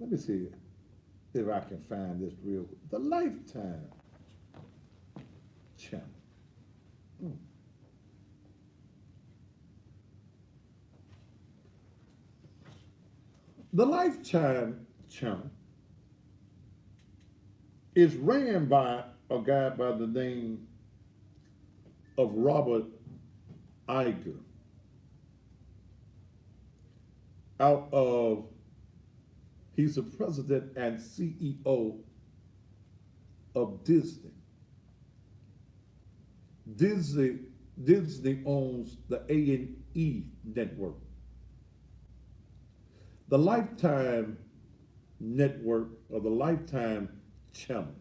Let me see if I can find this real quick. The Lifetime channel. Mm. The Lifetime channel is ran by a guy by the name of Robert Iger out of, he's the president and CEO of Disney. Disney Disney owns the A&E network. The Lifetime network or the Lifetime channel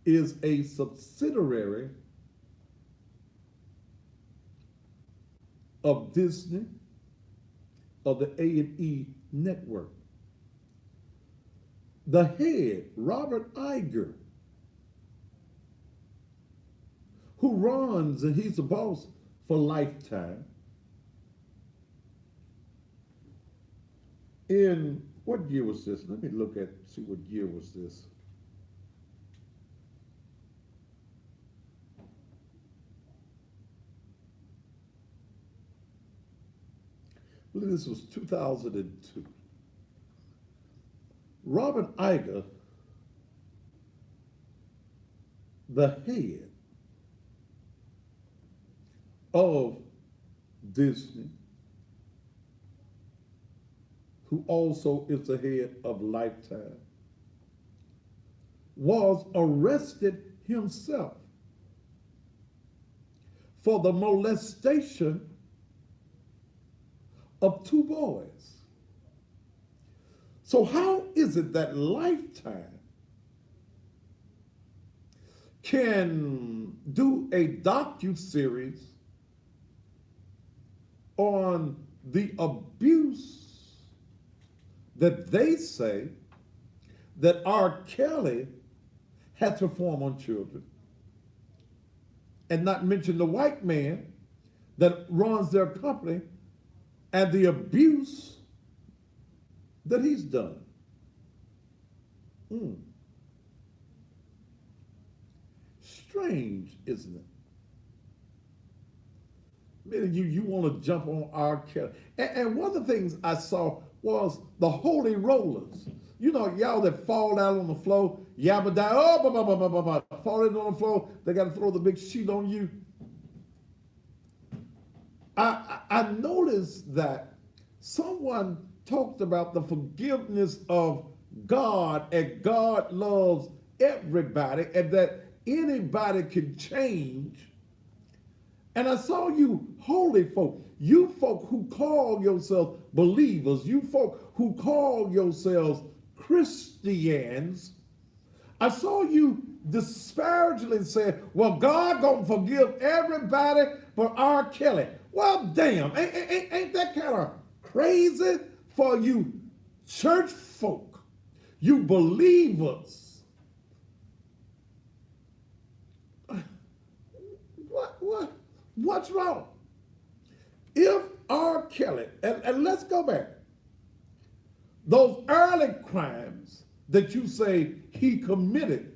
is a subsidiary of Disney of the A&E network. The head, Robert Iger, who runs, and he's the boss for Lifetime. In what year was this? Let me look at, see what year was this. I believe this was 2002. Robert Iger, the head of Disney, who also is the head of Lifetime, was arrested himself for the molestation of two boys. So how is it that Lifetime can do a docu-series on the abuse that they say that R. Kelly has performed on children, and not mention the white man that runs their company and the abuse that he's done? Strange, isn't it? Many of you want to jump on R. Kelly. And one of the things I saw was the holy rollers. You know, y'all that fall down on the floor, yabba die, oh, falling on the floor, they got to throw the big sheet on you. I noticed that someone talked about the forgiveness of God, and God loves everybody, and that anybody can change. And I saw you holy folk, you folk who call yourselves believers, you folk who call yourselves Christians. I saw you disparagingly say, well, God gonna forgive everybody but R. Kelly. Well, damn, ain't that kind of crazy for you church folk, you believers? What's wrong? If R. Kelly, and let's go back, those early crimes that you say he committed,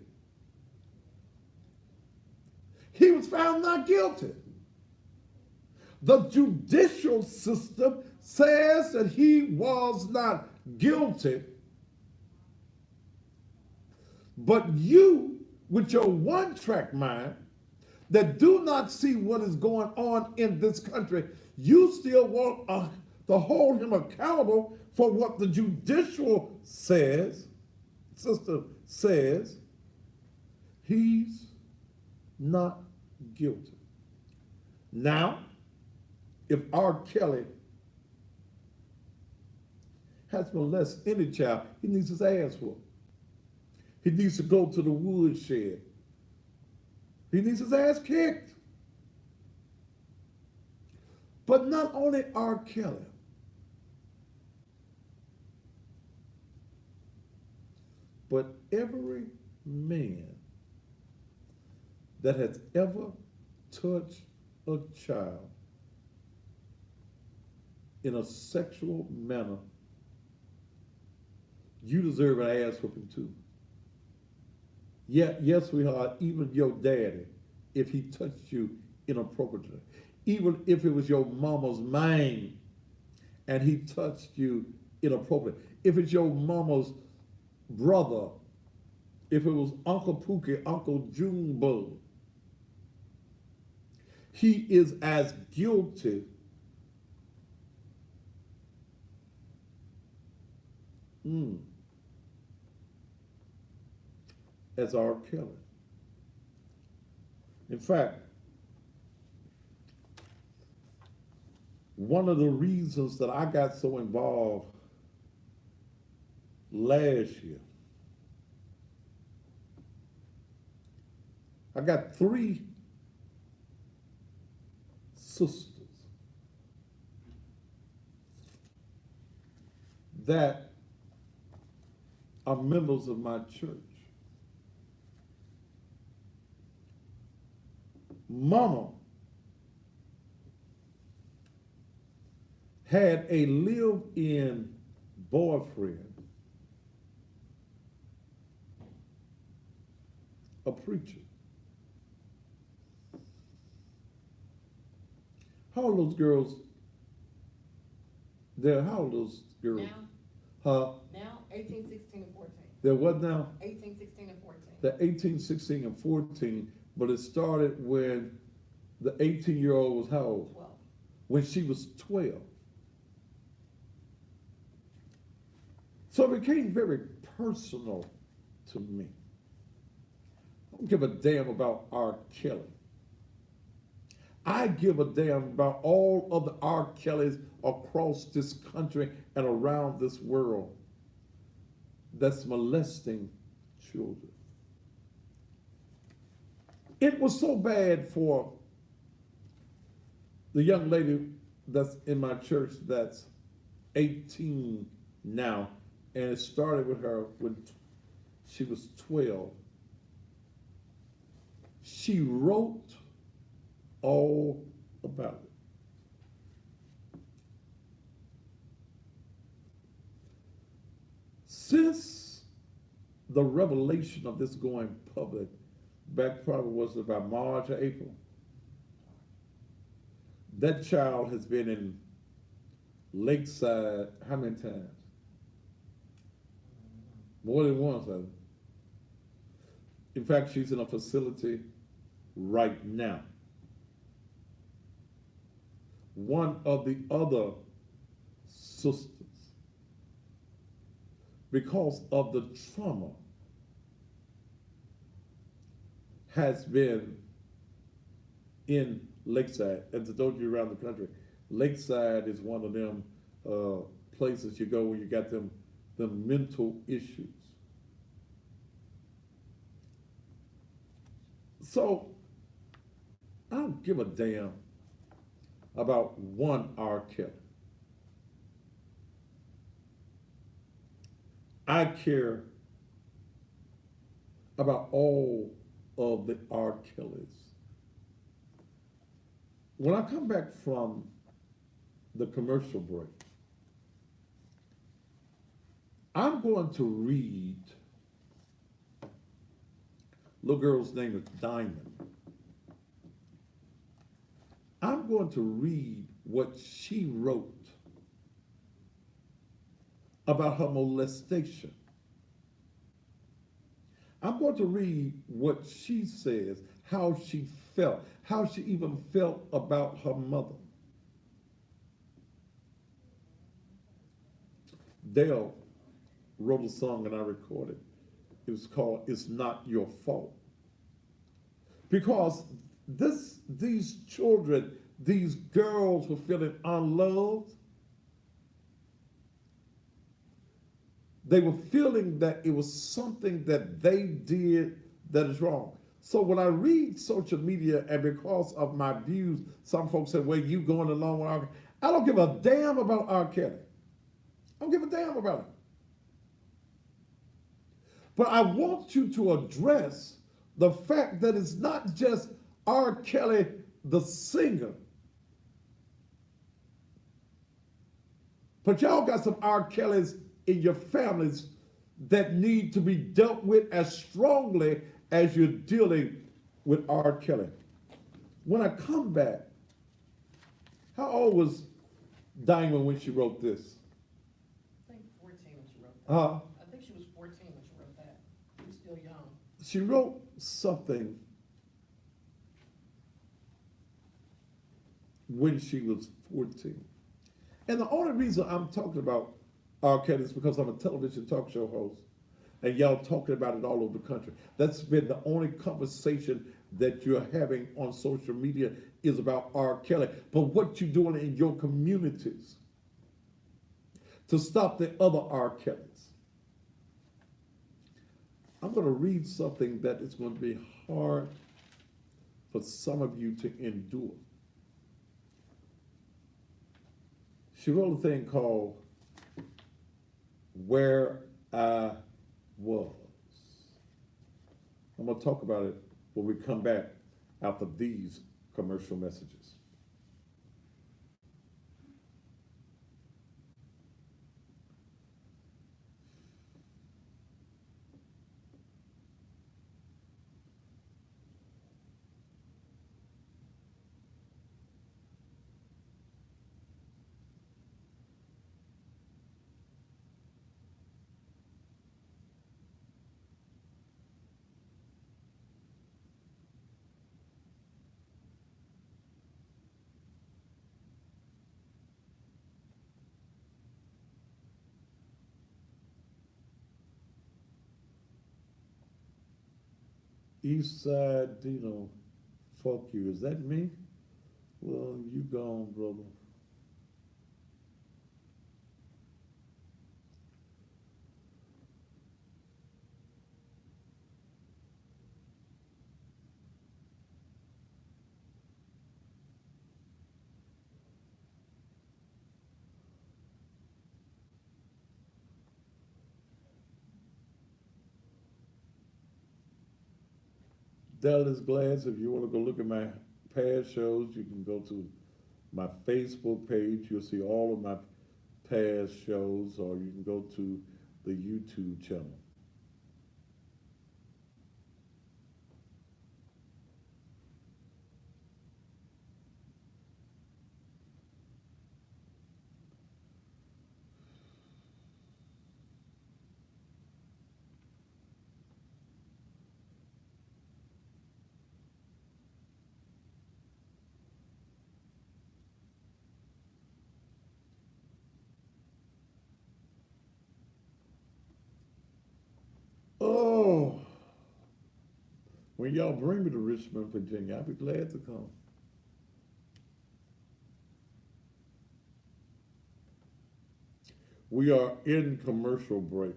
he was found not guilty. The judicial system says that he was not guilty. But you, with your one-track mind, that do not see what is going on in this country, you still want to hold him accountable for what the judicial system says. He's not guilty. Now, if R. Kelly has molested any child, he needs his ass whooped. He needs to go to the woodshed. He needs his ass kicked. But not only R. Kelly, but every man that has ever touched a child in a sexual manner you deserve an ass whooping too. Yeah, yes, sweetheart, even your daddy, if he touched you inappropriately, even if it was your mama's man and he touched you inappropriately, if it's your mama's brother, if it was Uncle Pookie, Uncle Junebug, he is as guilty mm, as R. Kelly. In fact, one of the reasons that I got so involved last year, I got three sisters that are members of my church. Mama had a live-in boyfriend, a preacher. How old those girls? How old those girls? Now 18, 16, and 14. They're what now? 18, 16, and 14. They're 18, 16, and 14, but it started when the 18-year-old was how old? 12. When she was 12. So it became very personal to me. I don't give a damn about R. Kelly. I give a damn about all of the R. Kellys across this country and around this world that's molesting children. It was so bad for the young lady that's in my church that's 18 now, and it started with her when she was 12. She wrote all about it. Since the revelation of this going public, back probably was about March or April, that child has been in Lakeside how many times? More than once, I think. In fact, she's in a facility right now. One of the other sisters, because of the trauma, has been in Lakeside. As I told you, around the country, Lakeside is one of them places you go where you got them mental issues. So I don't give a damn about one R. Kelly. I care about all of the R. Kellys. When I come back from the commercial break, I'm going to read, little girl's name is Diamond. I'm going to read what she wrote about her molestation. I'm going to read what she says, how she felt, how she even felt about her mother. Dale wrote a song and I recorded. It was called It's Not Your Fault. Because these children, these girls were feeling unloved. They were feeling that it was something that they did that is wrong. So when I read social media, and because of my views, some folks say, well, you going along with R. Kelly. I don't give a damn about R. Kelly. I don't give a damn about it. But I want you to address the fact that it's not just R. Kelly, the singer. But y'all got some R. Kellys in your families that need to be dealt with as strongly as you're dealing with R. Kelly. When I come back, how old was Diamond when she wrote this? I think 14 when she wrote that. I think she was 14 when she wrote that. She was still young. She wrote something when she was 14. And the only reason I'm talking about R. Kelly is because I'm a television talk show host. And y'all talking about it all over the country. That's been the only conversation that you're having on social media is about R. Kelly. But what you doing in your communities to stop the other R. Kellys? I'm going to read something that is going to be hard for some of you to endure. She wrote a thing called Where I Was. I'm going to talk about it when we come back after these commercial messages. Eastside Dino, fuck you. Is that me? Well, you gone, brother. Dallas Glass, if you want to go look at my past shows, you can go to my Facebook page. You'll see all of my past shows, or you can go to the YouTube channel. Oh, when y'all bring me to Richmond, Virginia, I'll be glad to come. We are in commercial break.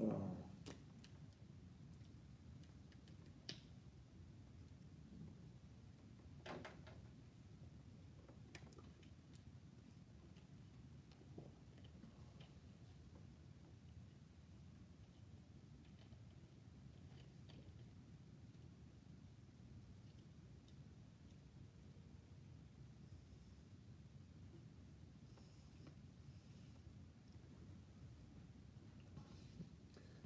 Oh.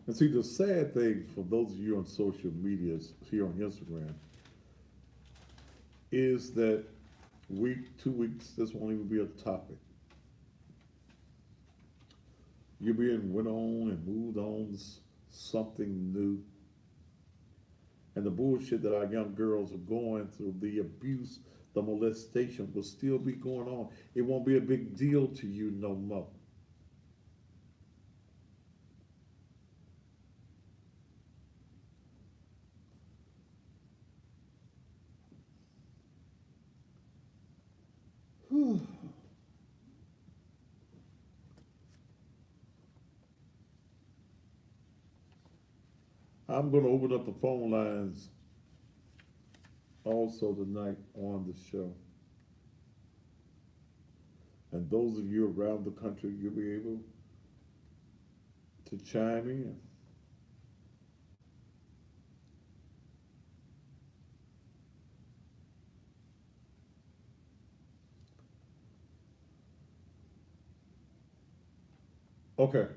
And see, the sad thing for those of you on social media here on Instagram is that week, 2 weeks, this won't even be a topic. You're being went on and moved on to something new. And the bullshit that our young girls are going through, the abuse, the molestation will still be going on. It won't be a big deal to you no more. I'm going to open up the phone lines also tonight on the show. And those of you around the country, you'll be able to chime in. Okay.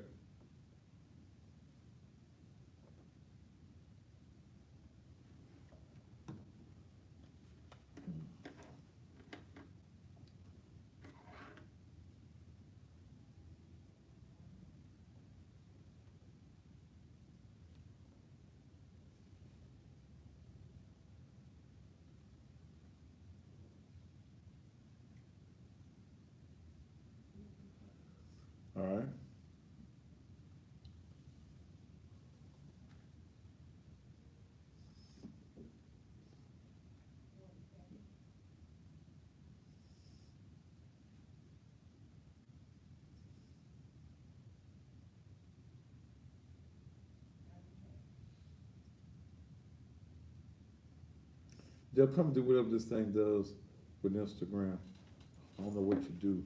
All right. They'll come do whatever this thing does with Instagram. I don't know what you do.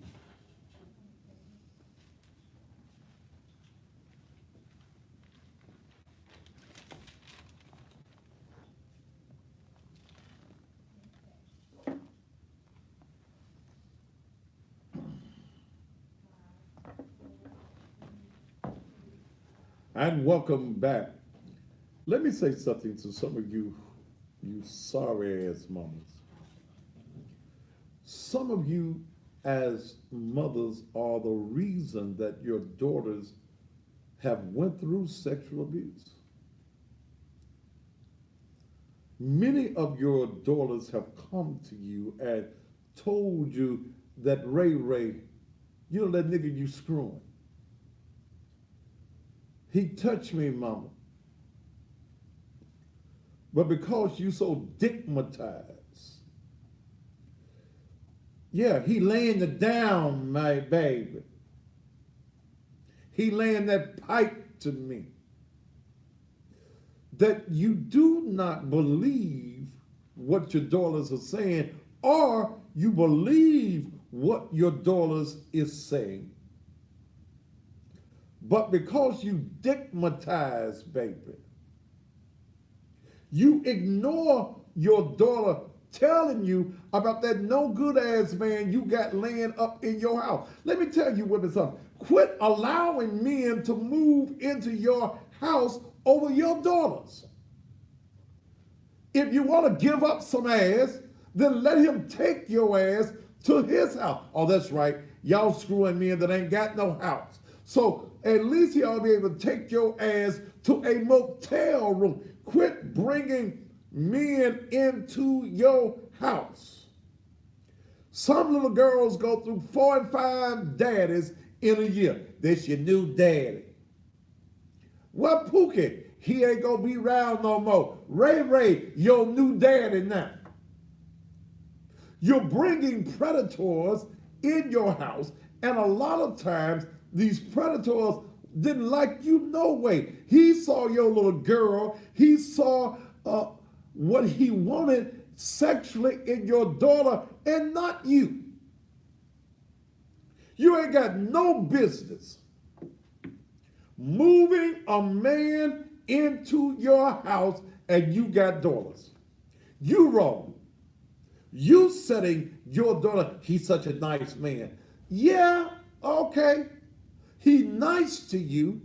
And welcome back. Let me say something to some of you, you sorry ass mamas. Some of you as mothers are the reason that your daughters have went through sexual abuse. Many of your daughters have come to you and told you that Ray, you know that nigga you screwing. He touched me, mama. But because you so dickmatized, yeah, he laying it down, my baby. He laying that pipe to me. That you do not believe what your daughters are saying, or you believe what your daughters is saying. But because you dickmatize, baby, you ignore your daughter telling you about that no good ass man you got laying up in your house. Let me tell you women something. Quit allowing men to move into your house over your daughters. If you want to give up some ass, then let him take your ass to his house. Oh, that's right. Y'all screwing men that ain't got no house. So at least he ought to be able to take your ass to a motel room. Quit bringing men into your house. Some little girls go through 4 and 5 daddies in a year. This your new daddy. Well, Pookie, he ain't gonna be around no more. Ray, your new daddy now. You're bringing predators in your house, and a lot of times these predators didn't like you no way. He saw your little girl. He saw what he wanted sexually in your daughter and not you. You ain't got no business moving a man into your house and you got daughters. You wrong. You setting your daughter, he's such a nice man. Yeah, okay. He nice to you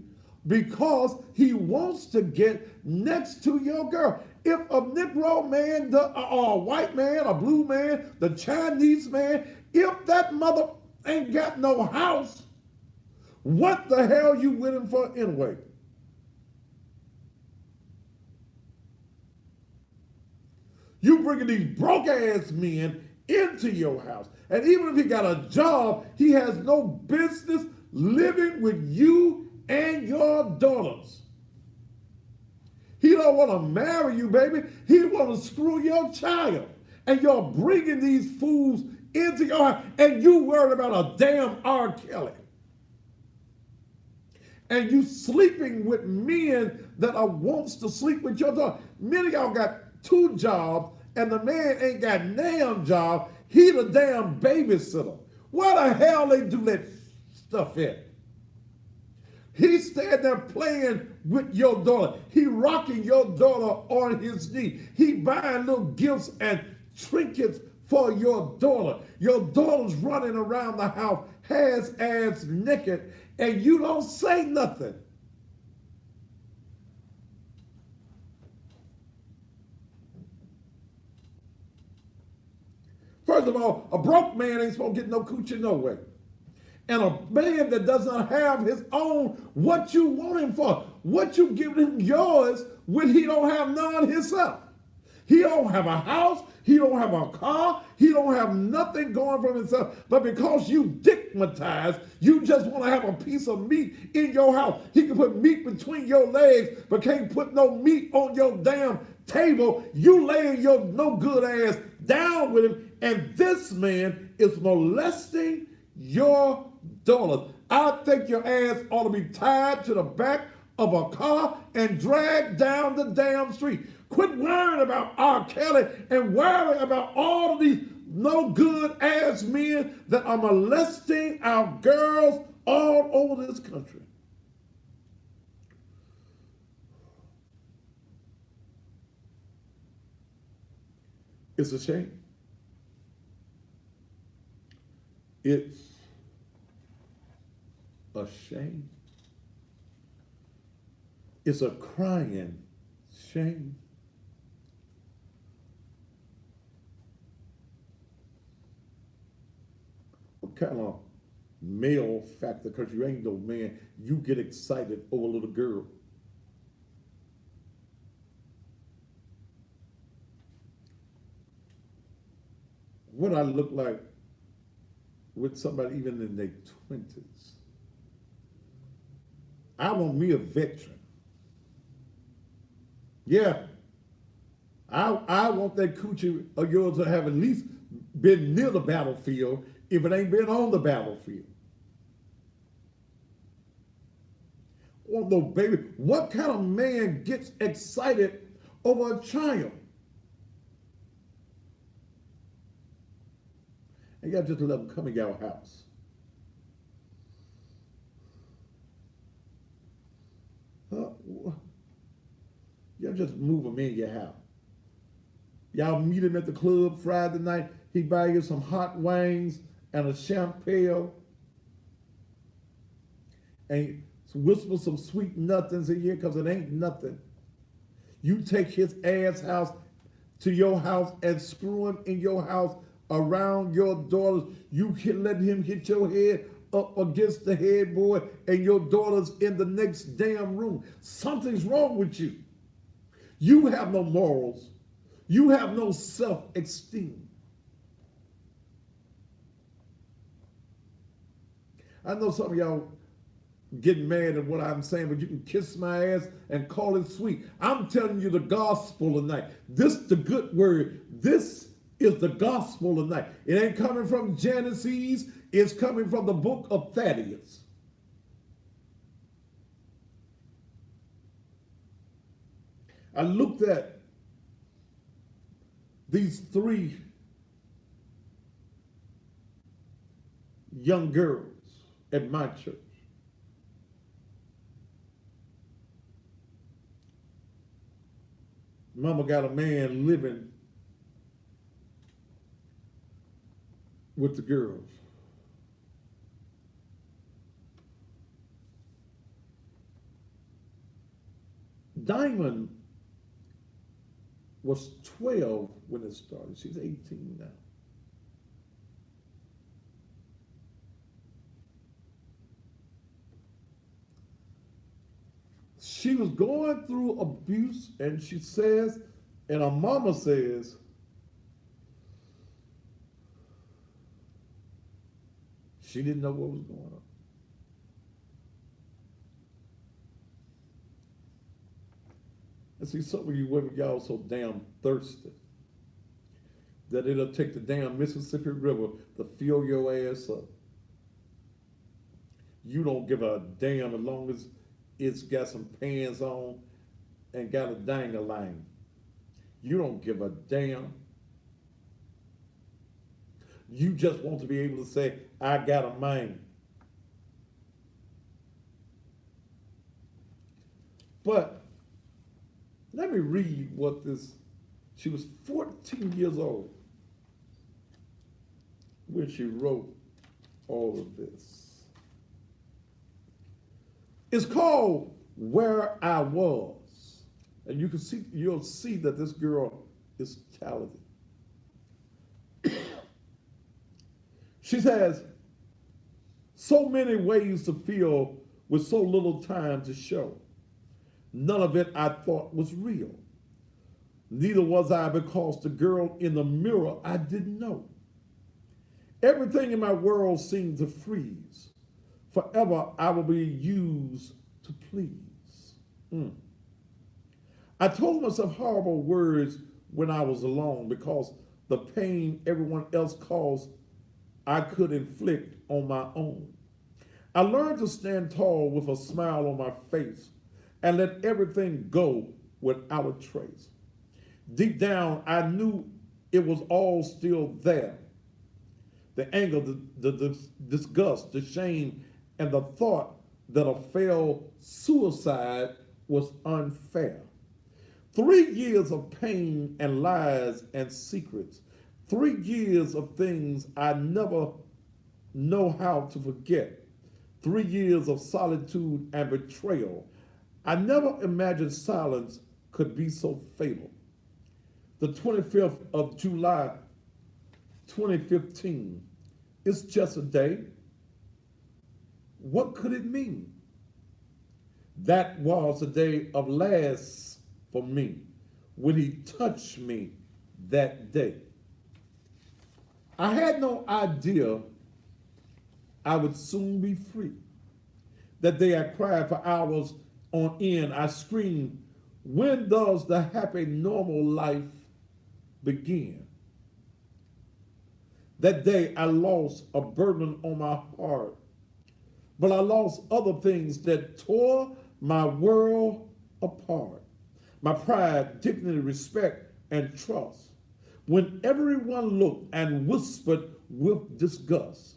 because he wants to get next to your girl. If a Negro man, a white man, a blue man, the Chinese man, if that mother ain't got no house, what the hell you with him for anyway? You bringing these broke ass men into your house. And even if he got a job, he has no business living with you and your daughters. He don't want to marry you, baby. He want to screw your child. And you're bringing these fools into your house, and you worried about a damn R. Kelly. And you sleeping with men that wants to sleep with your daughter. Many of y'all got 2 jobs, and the man ain't got a damn job. He the damn babysitter. Where the hell they do that stuff at? He's standing there playing with your daughter. He rocking your daughter on his knee. He buying little gifts and trinkets for your daughter. Your daughter's running around the house has ass naked and you don't say nothing. First of all, a broke man ain't supposed to get no coochie no way. And a man that does not have his own, what you want him for, what you give him yours when he don't have none himself. He don't have a house, he don't have a car, he don't have nothing going for himself. But because you dickmatized, you just want to have a piece of meat in your house. He can put meat between your legs, but can't put no meat on your damn table. You laying your no good ass down with him, and this man is molesting your daughters. I think your ass ought to be tied to the back of a car and dragged down the damn street. Quit worrying about R. Kelly and worrying about all of these no good ass men that are molesting our girls all over this country. It's a shame. It's a shame. It's a crying shame. What kind of male factor, because you ain't no man, you get excited over a little girl? What I look like with somebody even in their 20s. I want me a veteran. Yeah. I want that coochie of yours to have at least been near the battlefield if it ain't been on the battlefield. Oh no, baby. What kind of man gets excited over a child? And you got just let them come in your house. Y'all just move him in your house. Y'all meet him at the club Friday night. He buy you some hot wings and a champagne. And whisper some sweet nothings in here because it ain't nothing. You take his ass house to your house and screw him in your house around your daughters. You can let him hit your head up against the headboard and your daughter's in the next damn room. Something's wrong with you. You have no morals. You have no self-esteem. I know some of y'all getting mad at what I'm saying, but you can kiss my ass and call it sweet. I'm telling you the gospel tonight. This the good word. This is the gospel tonight. It ain't coming from Genesis. It's coming from the book of Thaddeus. I looked at these 3 young girls at my church. Mama got a man living with the girls. Diamond was 12 when it started. She's 18 now. She was going through abuse, and she says, and her mama says, she didn't know what was going on. And see, some of you women, y'all so damn thirsty that it'll take the damn Mississippi River to fill your ass up. You don't give a damn as long as it's got some pants on and got a dang-a-lang. You don't give a damn. You just want to be able to say, I got a man. But let me read what this, she was 14 years old when she wrote all of this. It's called Where I Was. And you'll see that this girl is talented. She has so many ways to feel with so little time to show. None of it I thought was real. Neither was I, because the girl in the mirror I didn't know. Everything in my world seemed to freeze. Forever I will be used to please. I told myself horrible words when I was alone, because the pain everyone else caused I could inflict on my own. I learned to stand tall with a smile on my face and let everything go without a trace. Deep down, I knew it was all still there. The anger, the disgust, the shame, and the thought that a failed suicide was unfair. 3 years of pain and lies and secrets. 3 years of things I never know how to forget. 3 years of solitude and betrayal. I never imagined silence could be so fatal. The 25th of July, 2015. It's just a day. What could it mean? That was the day of last for me, when he touched me that day. I had no idea I would soon be free. That day I cried for hours on end. I screamed, when does the happy normal life begin? That day I lost a burden on my heart, but I lost other things that tore my world apart. My pride, dignity, respect, and trust. When everyone looked and whispered with disgust.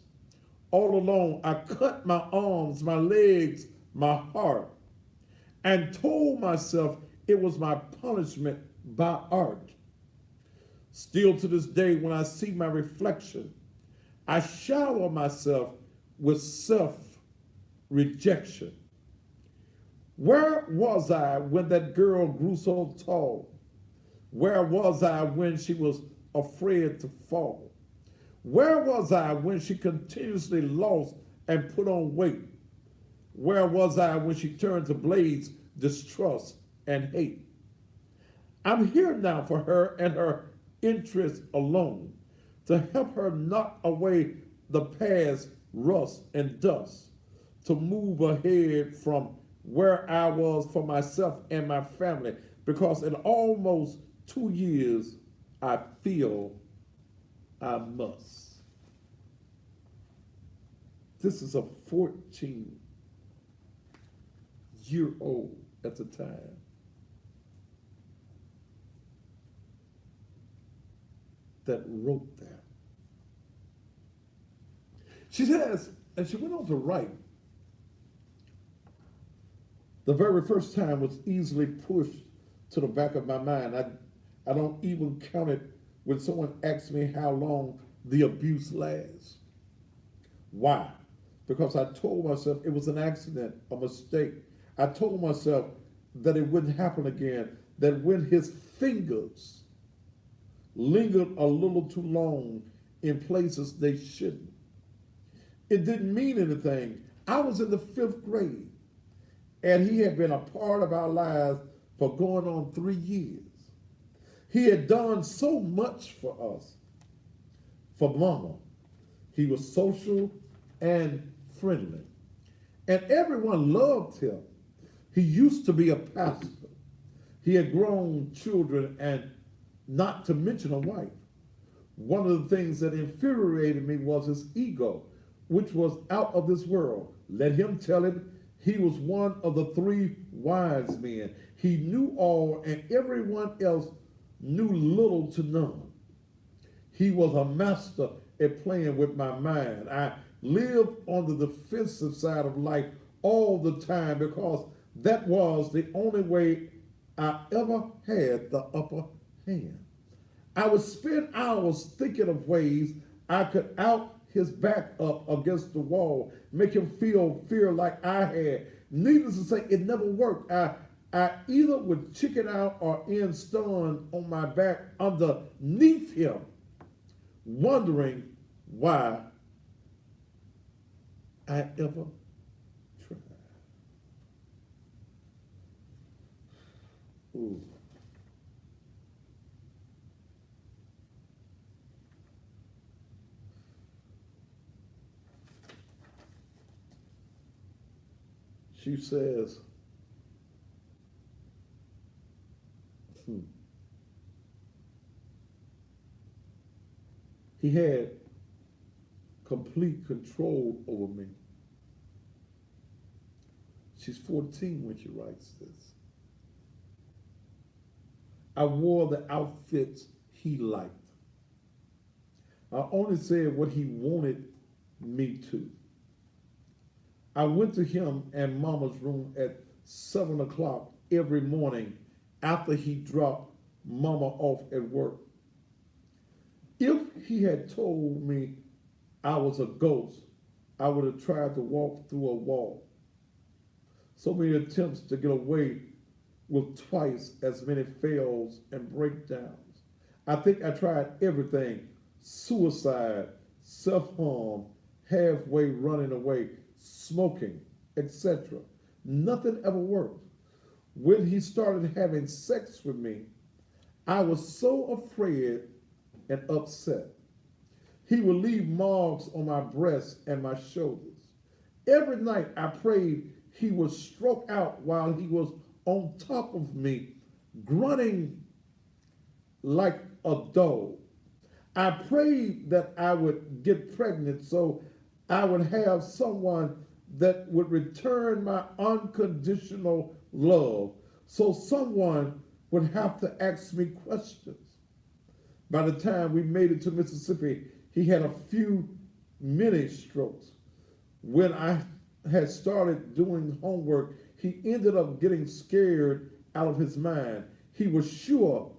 All alone, I cut my arms, my legs, my heart, and told myself it was my punishment by art. Still to this day, when I see my reflection, I shower myself with self-rejection. Where was I when that girl grew so tall? Where was I when she was afraid to fall? Where was I when she continuously lost and put on weight? Where was I when she turned to blaze distrust and hate? I'm here now for her and her interest alone, to help her knock away the past rust and dust, to move ahead from where I was for myself and my family, because in almost 2 years, I feel I must. This is a 14-year-old at the time. That wrote that. She says, and she went on to write, the very first time was easily pushed to the back of my mind. I don't even count it when someone asks me how long the abuse lasts. Why? Because I told myself it was an accident, a mistake. I told myself that it wouldn't happen again, that when his fingers lingered a little too long in places they shouldn't, it didn't mean anything. I was in the 5th grade, and he had been a part of our lives for going on 3 years. He had done so much for us, for Mama. He was social and friendly, and everyone loved him. He used to be a pastor. He had grown children, and not to mention a wife. One of the things that infuriated me was his ego, which was out of this world. Let him tell it. He was one of the 3 wise men. He knew all, and everyone else knew little to none. He was a master at playing with my mind. I lived on the defensive side of life all the time, because that was the only way I ever had the upper hand. I would spend hours thinking of ways I could out his back up against the wall, make him feel fear like I had. Needless to say, it never worked. I either would chicken out or end stunned on my back underneath him, wondering why I ever tried. Ooh. She says, he had complete control over me. She's 14 when she writes this. I wore the outfits he liked. I only said what he wanted me to. I went to him and Mama's room at 7 o'clock every morning after he dropped Mama off at work. If he had told me I was a ghost, I would have tried to walk through a wall. So many attempts to get away with twice as many fails and breakdowns. I think I tried everything: suicide, self-harm, halfway running away, smoking, etc. Nothing ever worked. When he started having sex with me, I was so afraid and upset. He would leave marks on my breast and my shoulders. Every night I prayed he would stroke out while he was on top of me, grunting like a dog. I prayed that I would get pregnant so I would have someone that would return my unconditional love, so someone would have to ask me questions. By the time we made it to Mississippi, he had a few mini strokes. When I had started doing homework, he ended up getting scared out of his mind. He was sure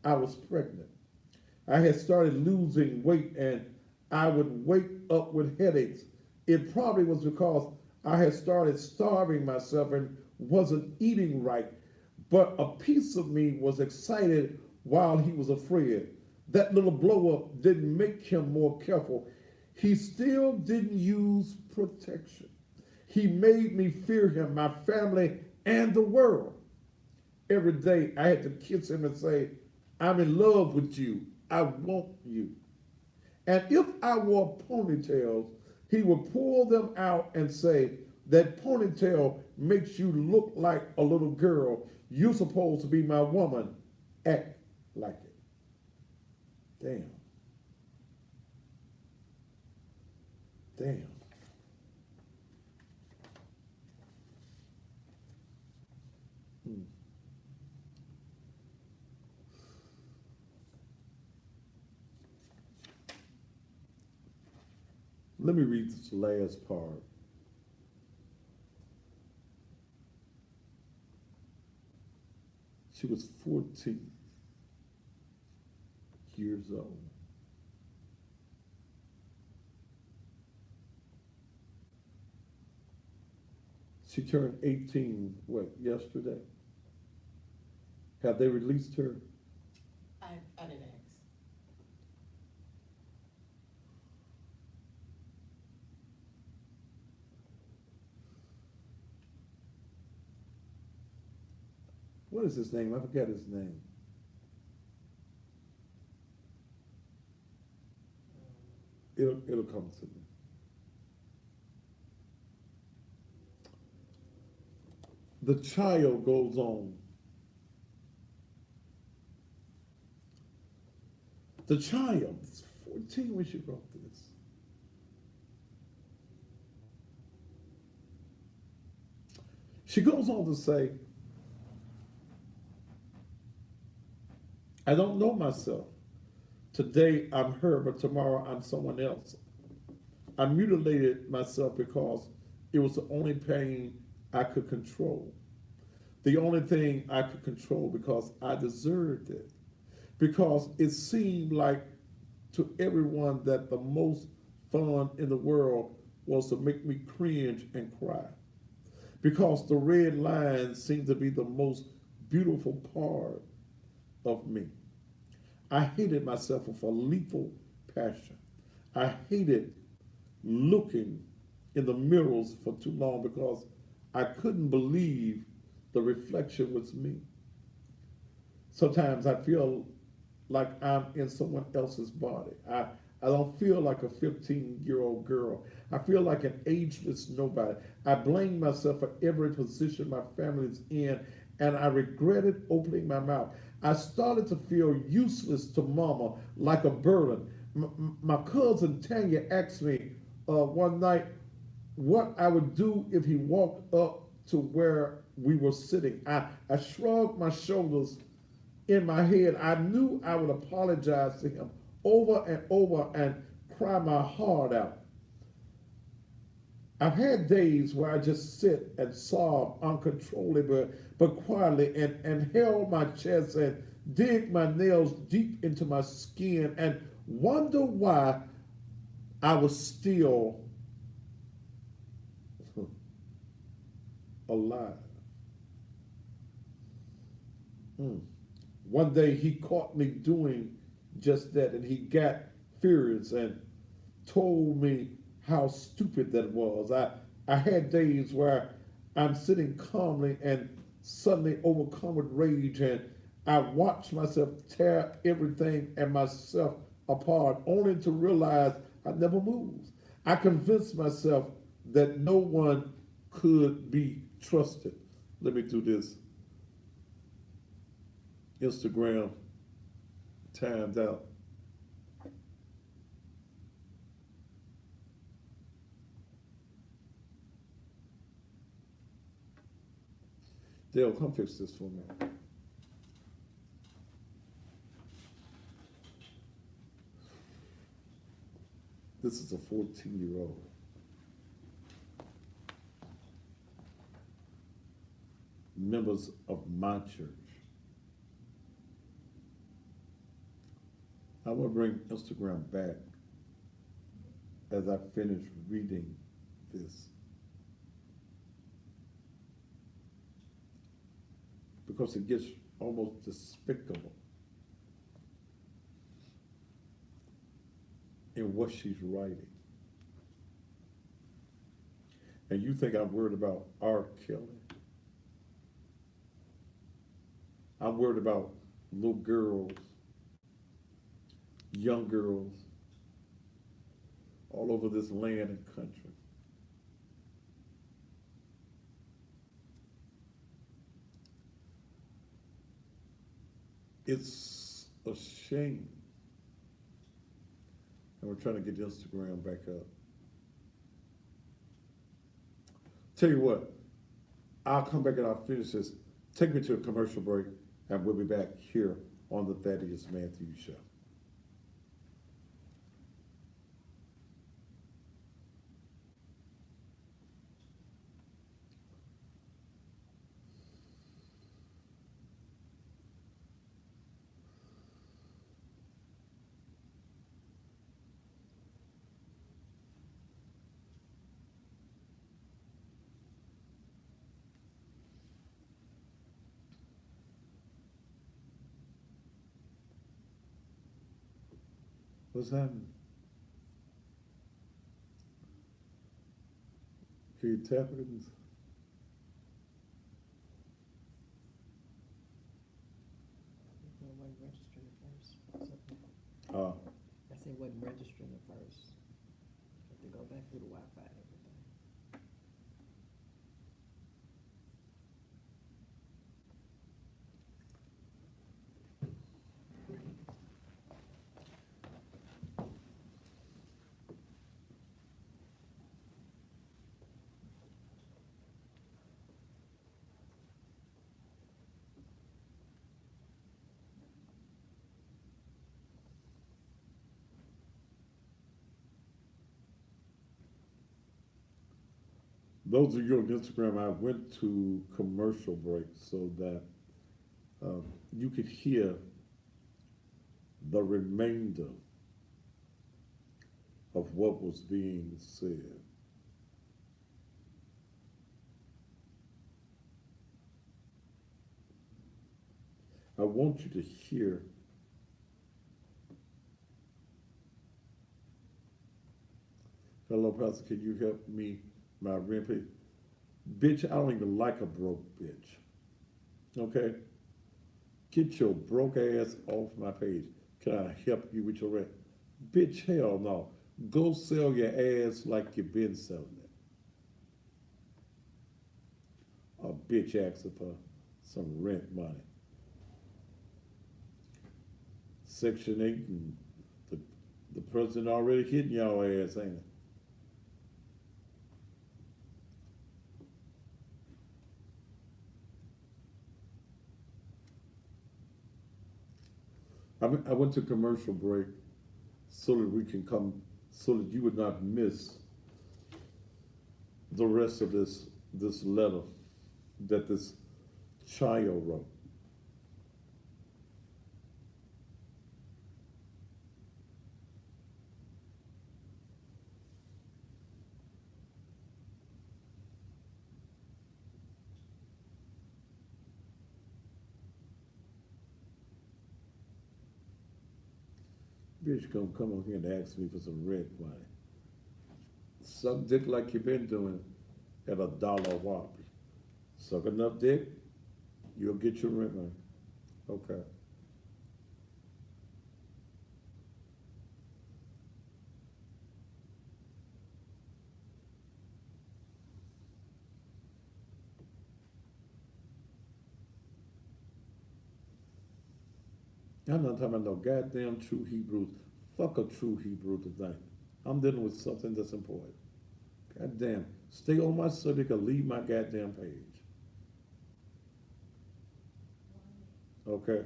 I was pregnant. I had started losing weight and I would wake up with headaches. It probably was because I had started starving myself and wasn't eating right. But a piece of me was excited while he was afraid. That little blow up didn't make him more careful. He still didn't use protection. He made me fear him, my family, and the world. Every day I had to kiss him and say, I'm in love with you. I want you. And if I wore ponytails, he would pull them out and say, that ponytail makes you look like a little girl. You're supposed to be my woman. Act like it. Damn. Damn. Let me read this last part. She was 14 years old. She turned 18, yesterday? Have they released her? I didn't ask. What is his name? I forget his name. It'll come to me. The child goes on. The child is 14 when she wrote this. She goes on to say, I don't know myself. Today I'm her, but tomorrow I'm someone else. I mutilated myself because it was the only pain I could control. The only thing I could control because I deserved it. Because it seemed like to everyone that the most fun in the world was to make me cringe and cry because the red lines seemed to be the most beautiful part of me. I hated myself with a lethal passion. I hated looking in the mirrors for too long because I couldn't believe the reflection was me. Sometimes I feel like I'm in someone else's body. I don't feel like a 15-year-old girl. I feel like an ageless nobody. I blame myself for every position my family is in, and I regretted opening my mouth. I started to feel useless to mama, like a burden. My cousin Tanya asked me one night what I would do if he walked up to where we were sitting. I shrugged my shoulders in my head. I knew I would apologize to him over and over and cry my heart out. I've had days where I just sit and sob uncontrollably but quietly and held my chest and dig my nails deep into my skin and wonder why I was still alive. One day he caught me doing just that, and he got furious and told me how stupid that was. I had days where I'm sitting calmly and suddenly overcome with rage, and I watch myself tear everything and myself apart, only to realize I never moved. I convinced myself that no one could be trusted. Let me do this. Instagram timed out. Dale, come fix this for me. This is a 14-year-old. Members of my church. I want to bring Instagram back as I finish reading this, because it gets almost despicable in what she's writing. And you think I'm worried about R. Kelly? I'm worried about little girls, young girls, all over this land and country. It's a shame. And we're trying to get Instagram back up. Tell you what, I'll come back and I'll finish this. Take me to a commercial break, and we'll be back here on the Thaddeus Matthews Show. What's happening? Can you tap it? It wasn't registering at first. Uh, I said it wasn't registering at first. Have to go back through the Wi-Fi and everything. those of you on Instagram, I went to commercial break so that you could hear the remainder of what was being said. I want you to hear. Hello, Pastor, can you help me? My rent pay? Bitch, I don't even like a broke bitch. Okay? Get your broke ass off my page. Can I help you with your rent? Bitch, hell no. Go sell your ass like you've been selling it. A bitch asking for some rent money. Section 8 and the, the president already hitting y'all ass, ain't it? I went to commercial break so that we can come, so that you would not miss the rest of this letter that this child wrote. Bitch gonna come on here and ask me for some rent money. Suck dick like you've been doing at $1 a whopper. Suck enough dick, you'll get your rent money. Okay. I'm not talking about no goddamn true Hebrews. Fuck a true Hebrew tonight. I'm dealing with something that's important. Goddamn. Stay on my subject or leave my goddamn page. Okay?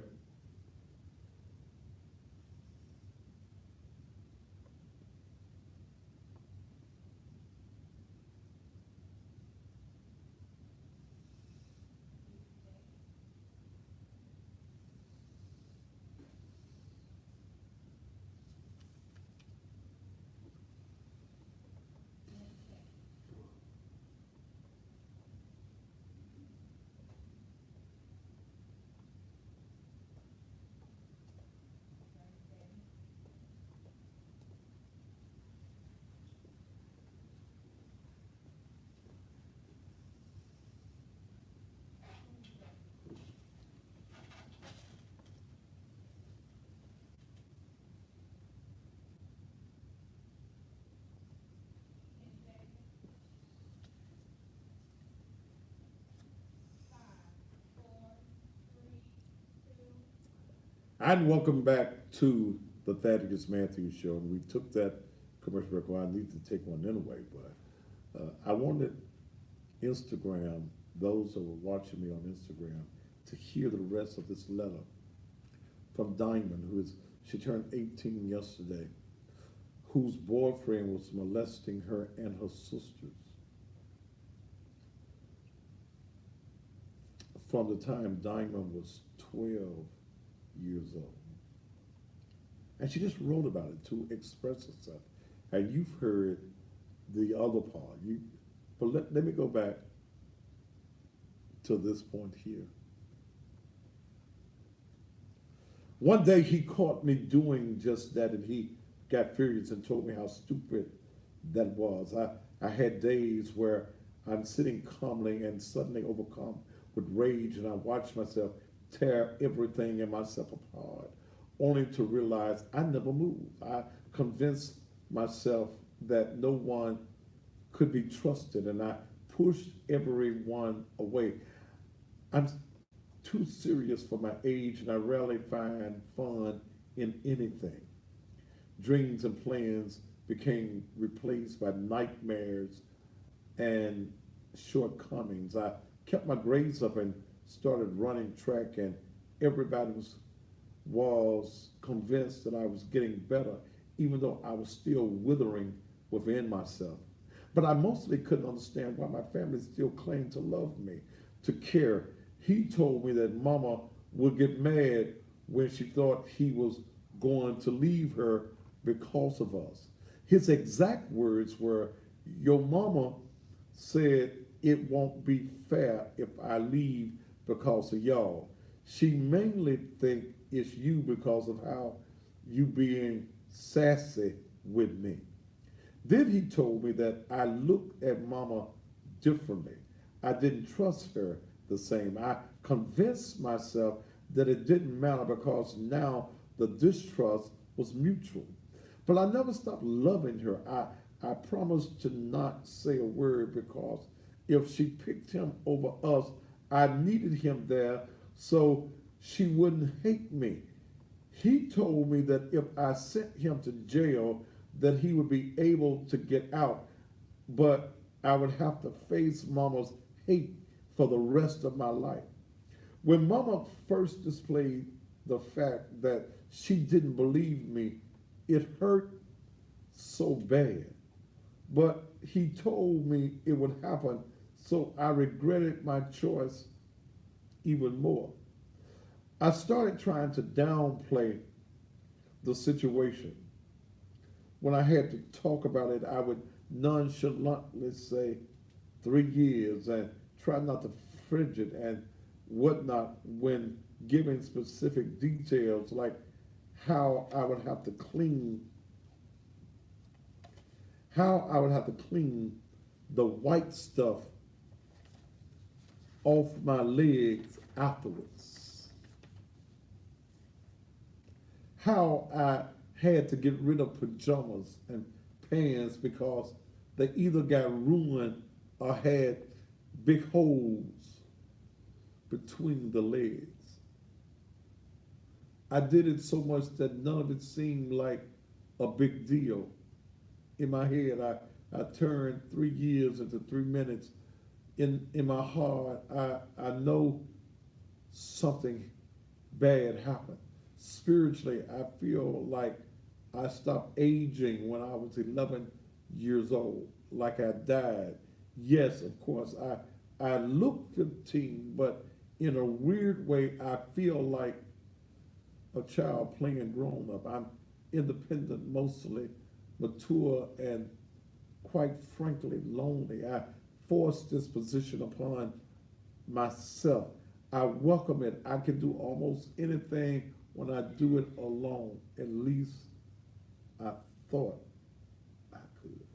And welcome back to the Thaddeus Matthews Show. And we took that commercial break. Well, I need to take one anyway, but I wanted Instagram, those who were watching me on Instagram, to hear the rest of this letter from Diamond, she turned 18 yesterday, whose boyfriend was molesting her and her sisters from the time Diamond was 12 years old. And she just wrote about it to express herself. And you've heard the other part. But let me go back to this point here. One day he caught me doing just that, and he got furious and told me how stupid that was. I had days where I'm sitting calmly and suddenly overcome with rage, and I watch myself tear everything in myself apart, only to realize I never moved. I convinced myself that no one could be trusted, and I pushed everyone away. I'm too serious for my age, and I rarely find fun in anything. Dreams and plans became replaced by nightmares and shortcomings. I kept my grades up and started running track, and everybody was convinced that I was getting better, even though I was still withering within myself. But I mostly couldn't understand why my family still claimed to love me, to care. He told me that Mama would get mad when she thought he was going to leave her because of us. His exact words were, "Your mama said it won't be fair if I leave because of y'all. She mainly think it's you because of how you being sassy with me." Then he told me that I looked at mama differently. I didn't trust her the same. I convinced myself that it didn't matter because now the distrust was mutual. But I never stopped loving her. I promised to not say a word because if she picked him over us, I needed him there so she wouldn't hate me. He told me that if I sent him to jail, that he would be able to get out, but I would have to face mama's hate for the rest of my life. When mama first displayed the fact that she didn't believe me, it hurt so bad. But he told me it would happen, so I regretted my choice even more. I started trying to downplay the situation. When I had to talk about it, I would nonchalantly say 3 years and try not to frigid and whatnot when giving specific details like how I would have to clean how I would have to clean the white stuff off my legs afterwards. How I had to get rid of pajamas and pants because they either got ruined or had big holes between the legs. I did it so much that none of it seemed like a big deal. In my head, I turned 3 years into 3 minutes. In my heart, I know something bad happened. Spiritually, I feel like I stopped aging when I was 11 years old, like I died. Yes, of course, I look 15, but in a weird way, I feel like a child playing grown up. I'm independent, mostly mature, and quite frankly, lonely. I forced this position upon myself. I welcome it. I can do almost anything when I do it alone. At least I thought I could.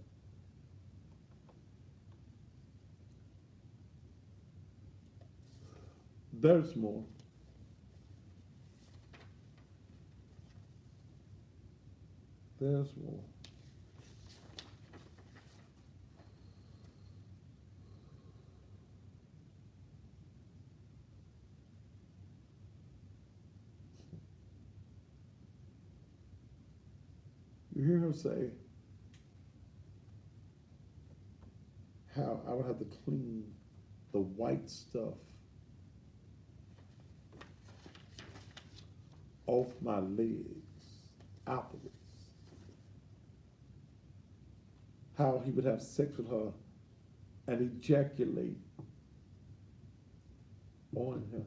There's more. There's more. You hear her say how I would have to clean the white stuff off my legs afterwards. How he would have sex with her and ejaculate on him.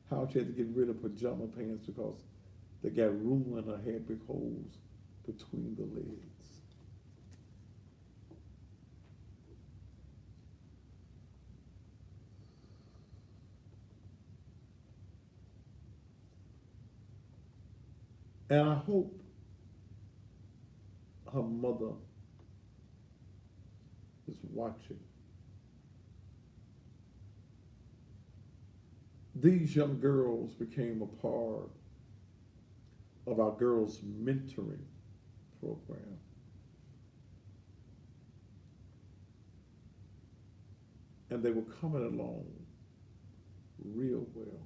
How she had to get rid of pajama pants because they got ruined or had big holes between the legs. And I hope her mother is watching. These young girls became a part of our girls' mentoring program. And they were coming along real well.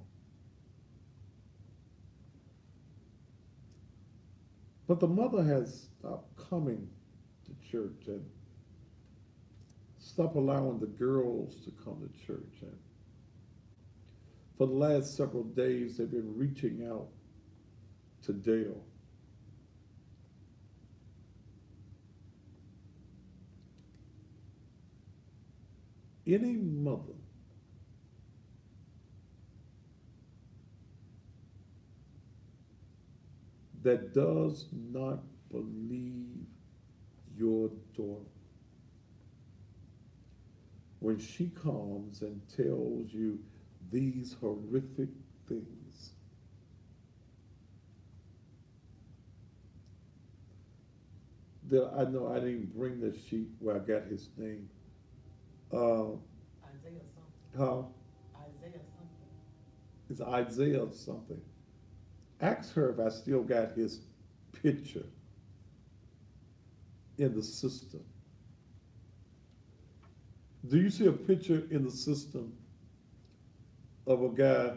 But the mother has stopped coming to church and stopped allowing the girls to come to church. And for the last several days, they've been reaching out to Dale. Any mother that does not believe your daughter when she comes and tells you these horrific things? That I know I didn't bring the sheet where I got his name. Isaiah something, How? Isaiah something. It's Isaiah something. Ask her if I still got his picture in the system. Do you see a picture in the system of a guy,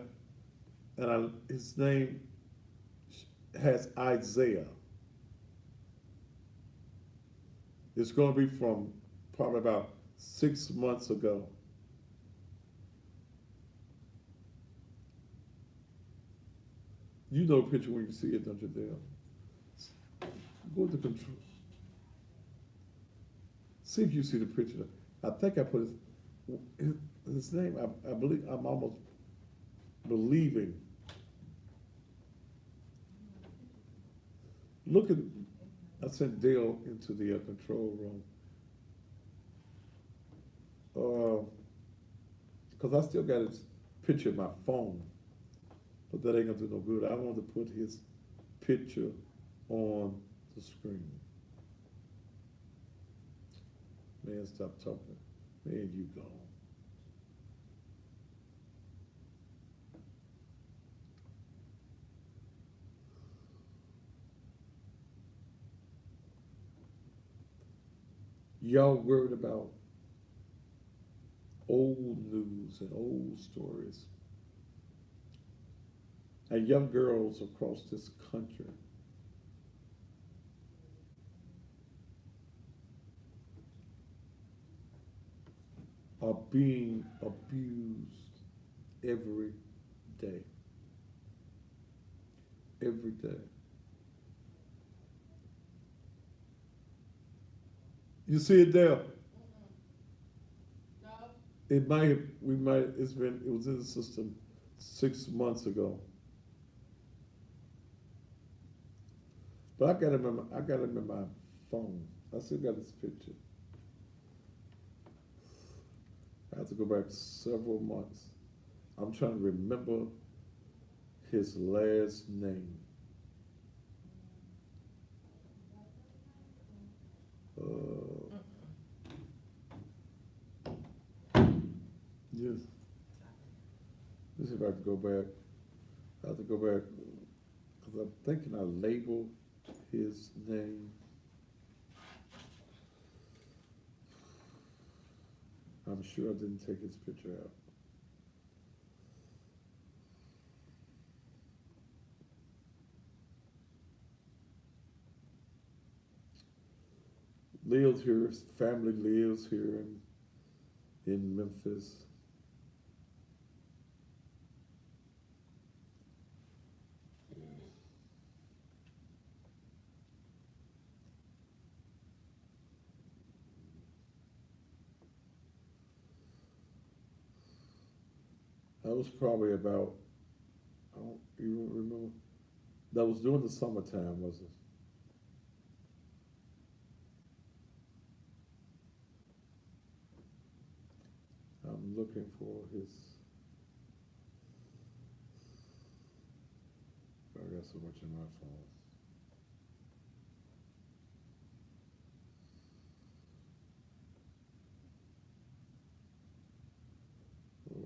and his name has Isaiah? It's going to be from probably about 6 months ago. You know the picture when you see it, don't you, Dale? Go to control. See if you see the picture. I think I put his name. I believe I'm almost believing. Look at. I sent Dale into the control room because I still got his picture in my phone, but that ain't gonna do no good. I want to put his picture on the screen. Man, stop talking. Man, you gone. Y'all worried about old news and old stories. And young girls across this country are being abused every day. Every day. You see it there? No, It might have, it was in the system 6 months ago. But I got him in my phone. I still got his picture. I have to go back several months. I'm trying to remember his last name. Yes. Let's see if I can go back. I have to go back because I'm thinking I labeled his name. I'm sure I didn't take his picture out. Lives here, his family lives here in Memphis. That was probably about, I don't even remember. That was during the summertime, was it? I'm looking for his. I got so much in my phone. Oh,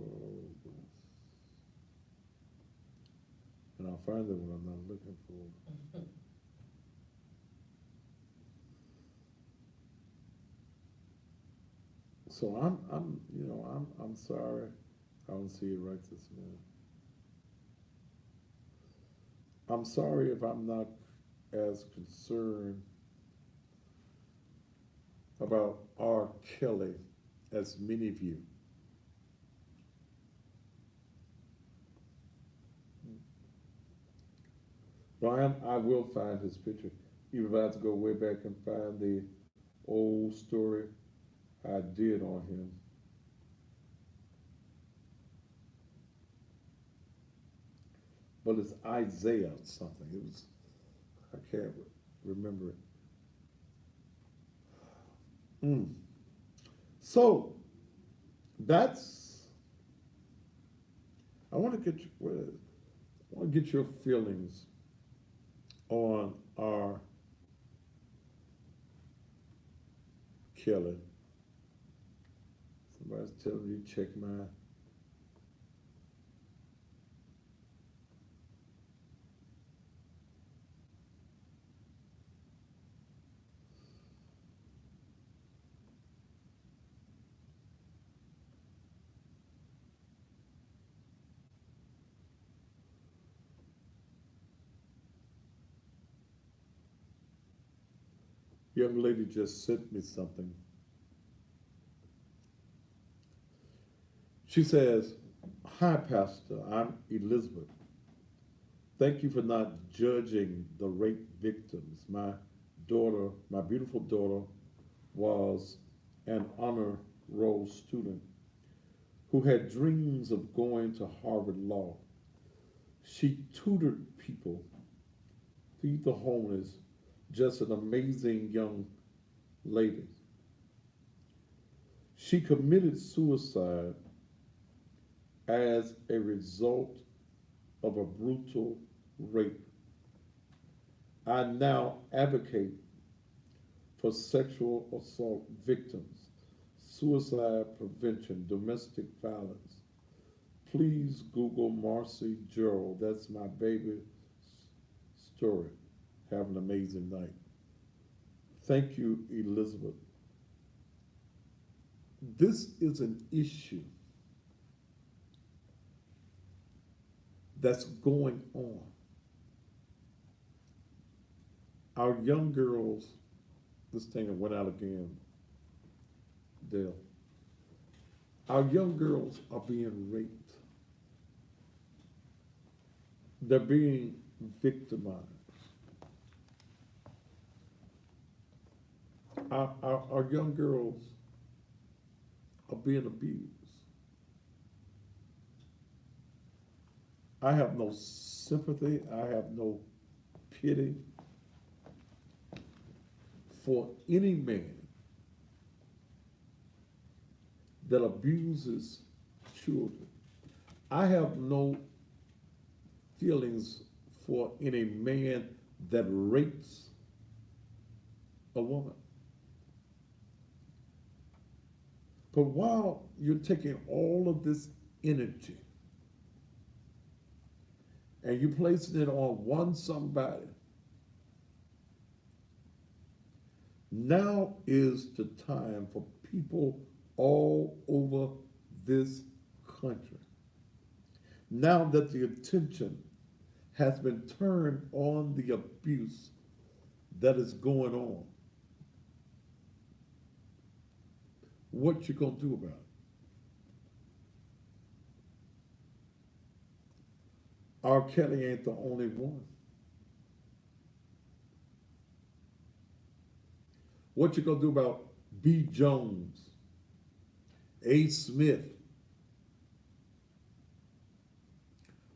and I'll find it when I'm not looking for it. So I'm sorry. I don't see it right this minute. I'm sorry if I'm not as concerned about R. Kelly as many of you. Brian, I will find his picture, even if I have to go way back and find the old story I did on him. But it's Isaiah something. It was I can't remember it. Mm. So that's, I want to get I want to get your feelings on R. Kelly. Somebody's telling me to check my. Young lady just sent me something. She says, "Hi, Pastor. I'm Elizabeth. Thank you for not judging the rape victims. My daughter, my beautiful daughter, was an honor roll student who had dreams of going to Harvard Law. She tutored people, feed the homeless, just an amazing young lady. She committed suicide as a result of a brutal rape. I now advocate for sexual assault victims, suicide prevention, domestic violence. Please Google Marcy Gerald. That's my baby story. Have an amazing night." Thank you, Elizabeth. This is an issue that's going on. Our young girls, this thing went out again, Dale. Our young girls are being raped. They're being victimized. Our young girls are being abused. I have no sympathy, I have no pity for any man that abuses children. I have no feelings for any man that rapes a woman. But while you're taking all of this energy and you're placing it on one somebody, now is the time for people all over this country. Now that the attention has been turned on the abuse that is going on, what you gonna do about it? R. Kelly ain't the only one. What you gonna do about B. Jones, A. Smith,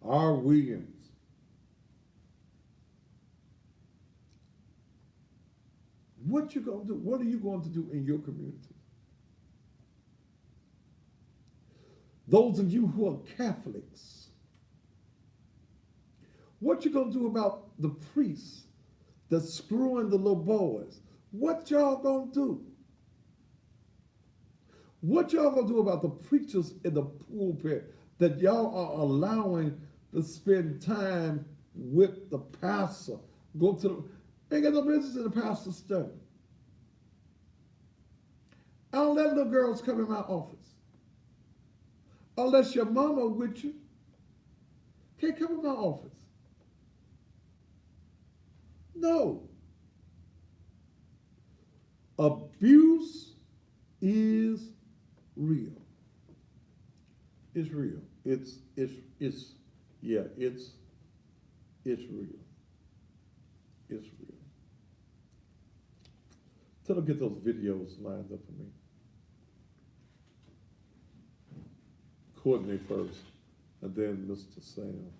R. Williams? What you gonna do? What are you going to do in your community? Those of you who are Catholics, what you gonna do about the priests that's screwing the little boys? What y'all gonna do? What y'all gonna do about the preachers in the pulpit that y'all are allowing to spend time with the pastor? Go to the, ain't got no business in the pastor's study. I don't let little girls come in my office. Unless your mama with you, can't come in my office. No. Abuse is real. It's real. It's yeah, it's real. It's real. Tell them get those videos lined up for me. Courtney first, and then Mr. Sam.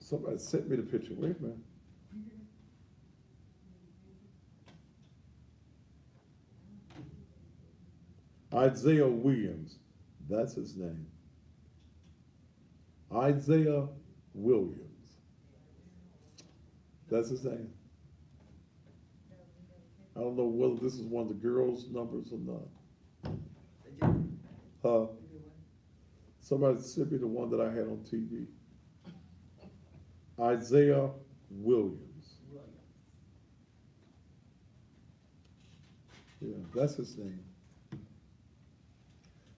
Somebody sent me the picture. Wait a minute. Isaiah Williams. That's his name. Isaiah Williams. That's his name. I don't know whether this is one of the girls' numbers or not. Somebody sent me the one that I had on TV. Isaiah Williams. Yeah, that's his name.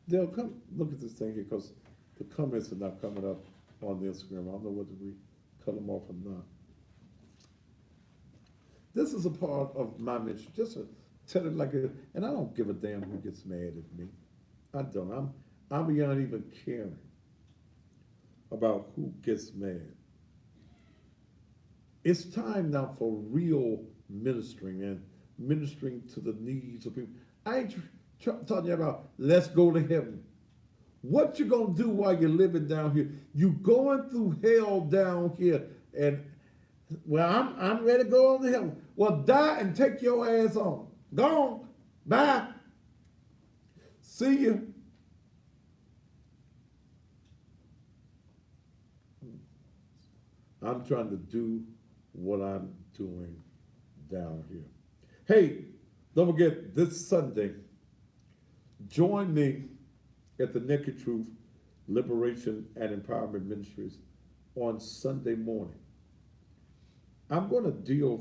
Dale, come look at this thing here, because the comments are not coming up on the Instagram. I don't know whether we cut them off or not. This is a part of my mission, just to tell it like it, and I don't give a damn who gets mad at me. I don't. I'm beyond even caring about who gets mad. It's time now for real ministering and ministering to the needs of people. I ain't talking you about let's go to heaven. What you gonna do while you're living down here? You going through hell down here, and well, I'm ready to go on to heaven. Well, die and take your ass on. Go on. Bye. See you. I'm trying to do what I'm doing down here. Hey, don't forget this Sunday, join me at the Naked Truth Liberation and Empowerment Ministries on Sunday morning. I'm going to deal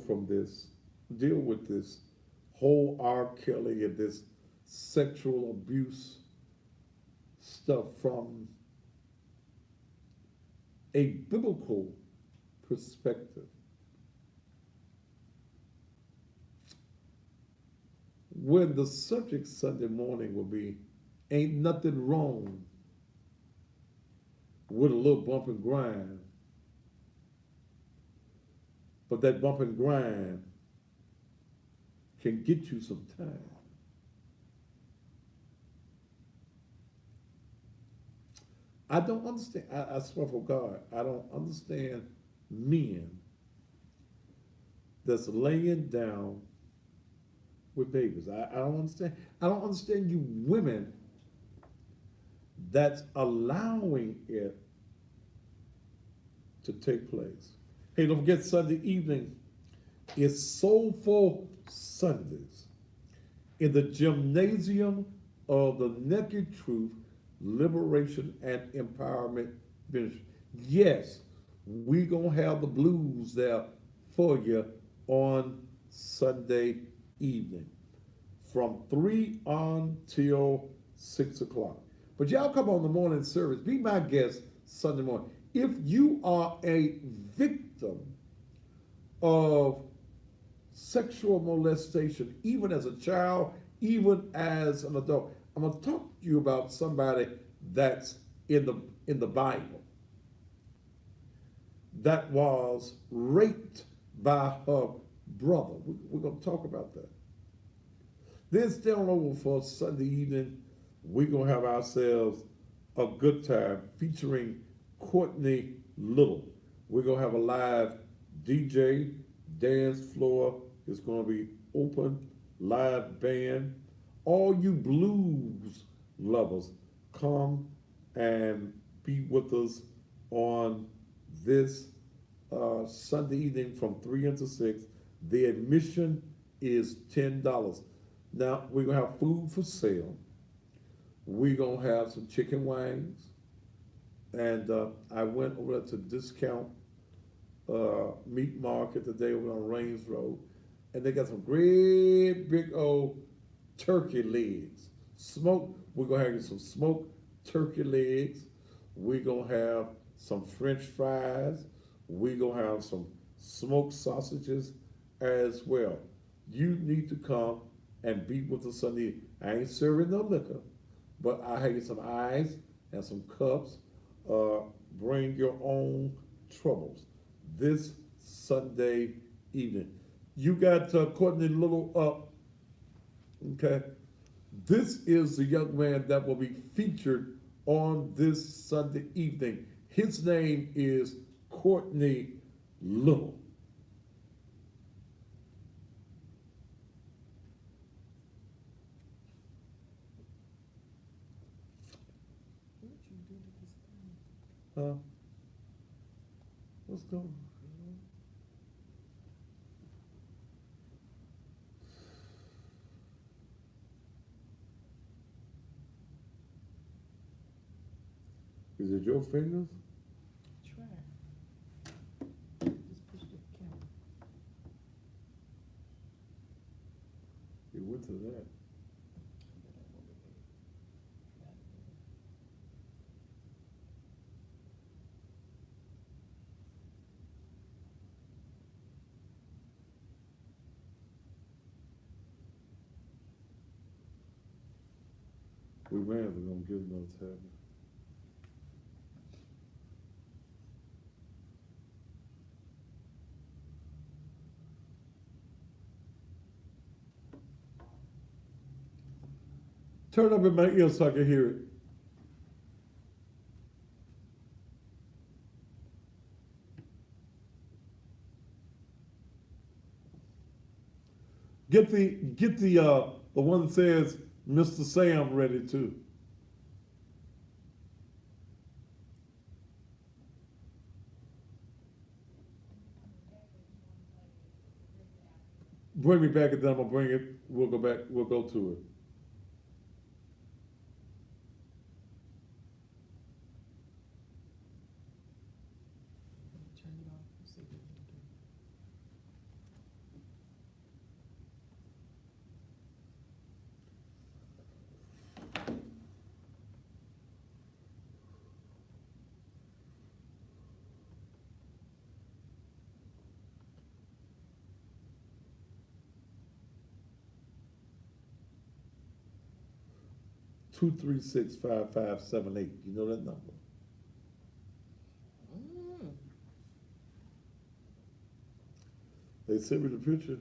with this whole R. Kelly and this sexual abuse stuff from a biblical perspective. When the subject Sunday morning will be, ain't nothing wrong with a little bump and grind, but that bump and grind can get you some time. I don't understand, I swear for God, I don't understand men that's laying down with babies. I don't understand. I don't understand you women that's allowing it to take place. Hey, don't forget Sunday evening is Soulful Sundays in the gymnasium of the Naked Truth Liberation and Empowerment Ministry. Yes, we gonna have the blues there for you on Sunday evening from 3 until 6 o'clock. But y'all come on the morning service. Be my guest Sunday morning. If you are a victim of sexual molestation, even as a child, even as an adult, I'm going to talk to you about somebody that's in the Bible that was raped by her brother. We're going to talk about that. Then stay on over for Sunday evening. We're going to have ourselves a good time featuring Courtney Little. We're going to have a live DJ. Dance floor is going to be open. Live band. All you blues lovers, come and be with us on this Sunday evening from 3 until 6. The admission is $10. Now, we're going to have food for sale. We're going to have some chicken wings. And I went over to Discount Meat Market today over on Rains Road. And they got some great big old turkey legs. We're going to have you some smoked turkey legs. We're going to have some French fries. We're going to have some smoked sausages as well. You need to come and be with us Sunday. I ain't serving no liquor, but I have you some ice and some cups. Bring your own troubles this Sunday evening. You got Courtney Little up, okay? This is the young man that will be featured on this Sunday evening. His name is Courtney Little. What you do to this thing? Let's go. Is it your fingers? Try. Just push the camera. It went to that. We may have to go get another tablet. Turn up in my ear so I can hear it. Get the one that says Mr. Sam ready too. Bring me back and then I'm gonna bring it. We'll go back. We'll go to it. Turn it off. Let's see what we can do. 236-5578. You know that number? They sent me the picture.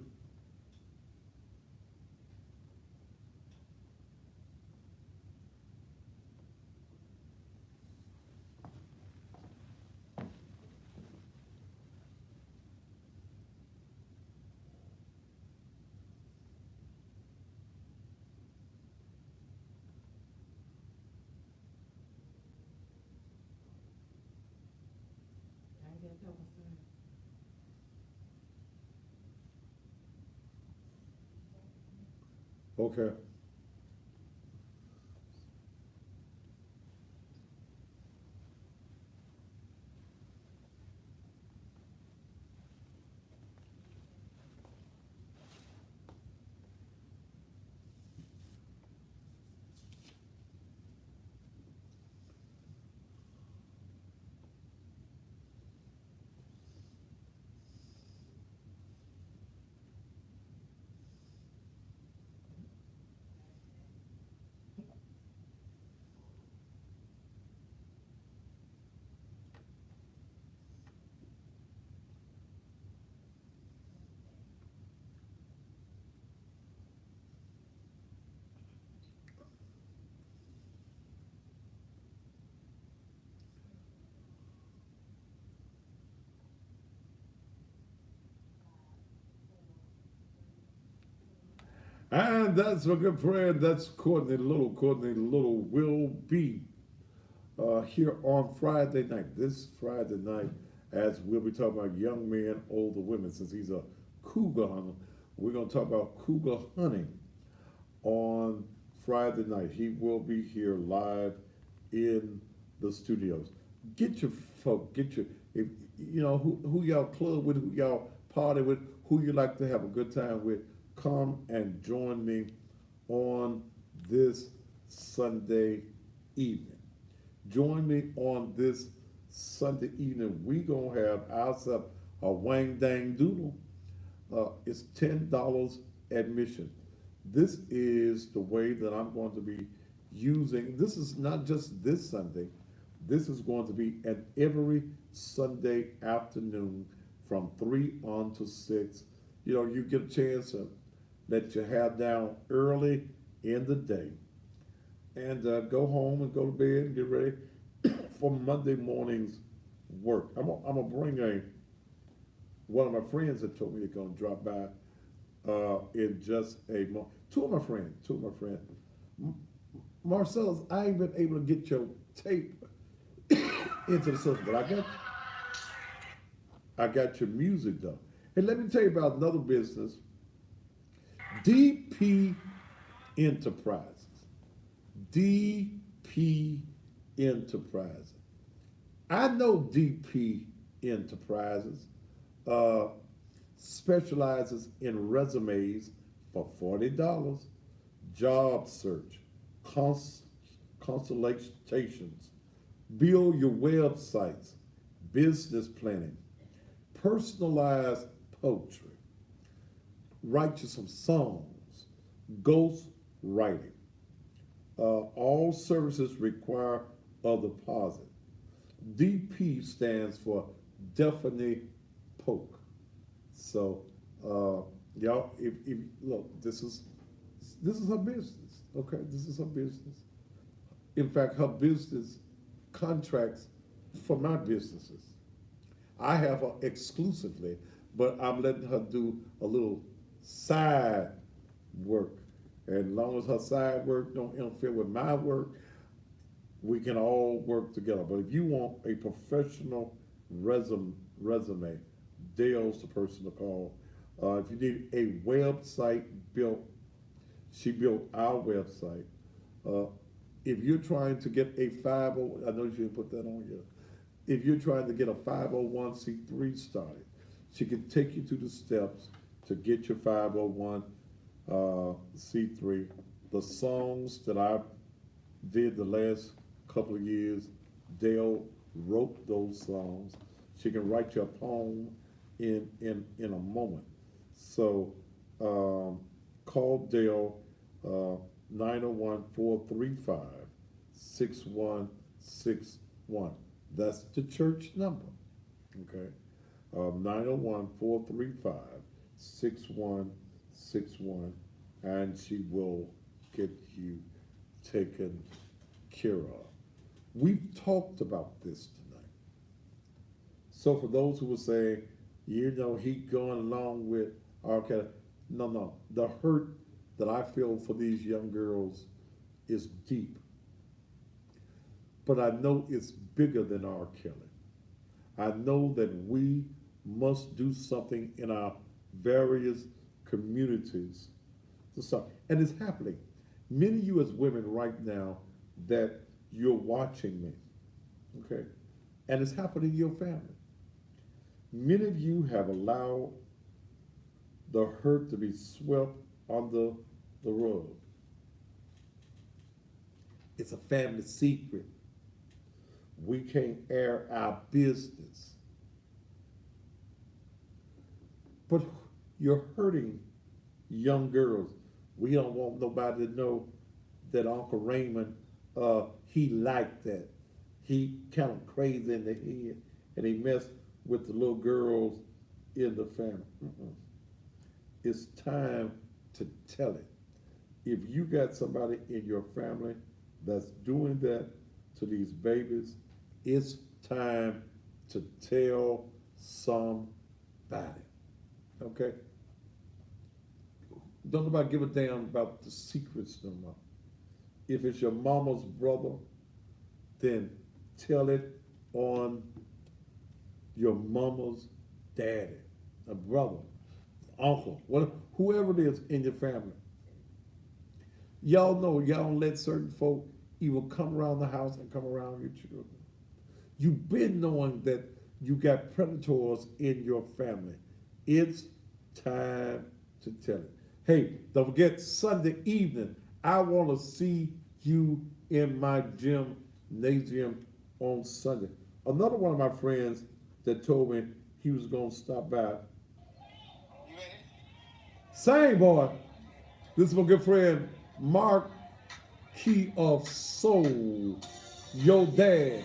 I ain't got that one signed. Okay. And that's my good friend. That's Courtney Little. Courtney Little will be here on Friday night. This Friday night, as we'll be talking about young men, older women. Since he's a cougar hunter, we're going to talk about cougar hunting on Friday night. He will be here live in the studios. Get your folk. Get your, if you know who y'all club with, who y'all party with, who you like to have a good time with. Come and join me on this Sunday evening. Join me on this Sunday evening. We gonna have ourselves a wang dang doodle. It's $10 admission. This is the way that I'm going to be using. This is not just this Sunday. This is going to be an every Sunday afternoon from 3 on to 6. You know, you get a chance to let your hair down early in the day and go home and go to bed and get ready for Monday morning's work. I'm gonna bring one of my friends that told me they're gonna drop by in just a month. Two of my friends. M- Marcellus, I ain't been able to get your tape into the system, but I got your music though. And let me tell you about another business, DP Enterprises. DP Enterprises. I know DP Enterprises uh, specializes in resumes for $40, job search, cons- consultations, build your websites, business planning, personalized poetry, write you some songs, ghost writing. All services require a deposit. DP stands for Definitely Poke. So, y'all, if look, this is her business. Okay, this is her business. In fact, her business contracts for my businesses. I have her exclusively, but I'm letting her do a little side work. And as long as her side work don't interfere with my work, we can all work together. But if you want a professional resume, Dale's the person to call. If you need a website built, she built our website. Uh, if you're trying to get a 50, I know you didn't put that on here. If you're trying to get a 501c3 started, she can take you through the steps to get your 501c3. The songs that I did the last couple of years, Dale wrote those songs. She can write you a poem in a moment. So call Dale 901-435-6161. That's the church number. Okay. 901-435-6161, and she will get you taken care of. We've talked about this tonight. So for those who were saying, he going along with okay, no. The hurt that I feel for these young girls is deep. But I know it's bigger than R. Kelly. I know that we must do something in our various communities to stop. And it's happening. Many of you as women right now that you're watching me, okay? And it's happening in your family. Many of you have allowed the hurt to be swept under the rug. It's a family secret. We can't air our business. But you're hurting young girls. We don't want nobody to know that Uncle Raymond, he liked that. He kind of crazy in the head, and he messed with the little girls in the family. It's time to tell it. If you got somebody in your family that's doing that to these babies, it's time to tell somebody. Okay? Don't nobody give a damn about the secrets no more. If it's your mama's brother, then tell it on your mama's daddy, a brother, uncle, whoever it is in your family. Y'all know y'all don't let certain folk even come around the house and come around your children. You've been knowing that you got predators in your family. It's time to tell it. Hey, don't forget Sunday evening, I want to see you in my gymnasium on Sunday. Another one of my friends that told me he was going to stop by. Same boy. This is my good friend, Mark Key of Soul, your dad.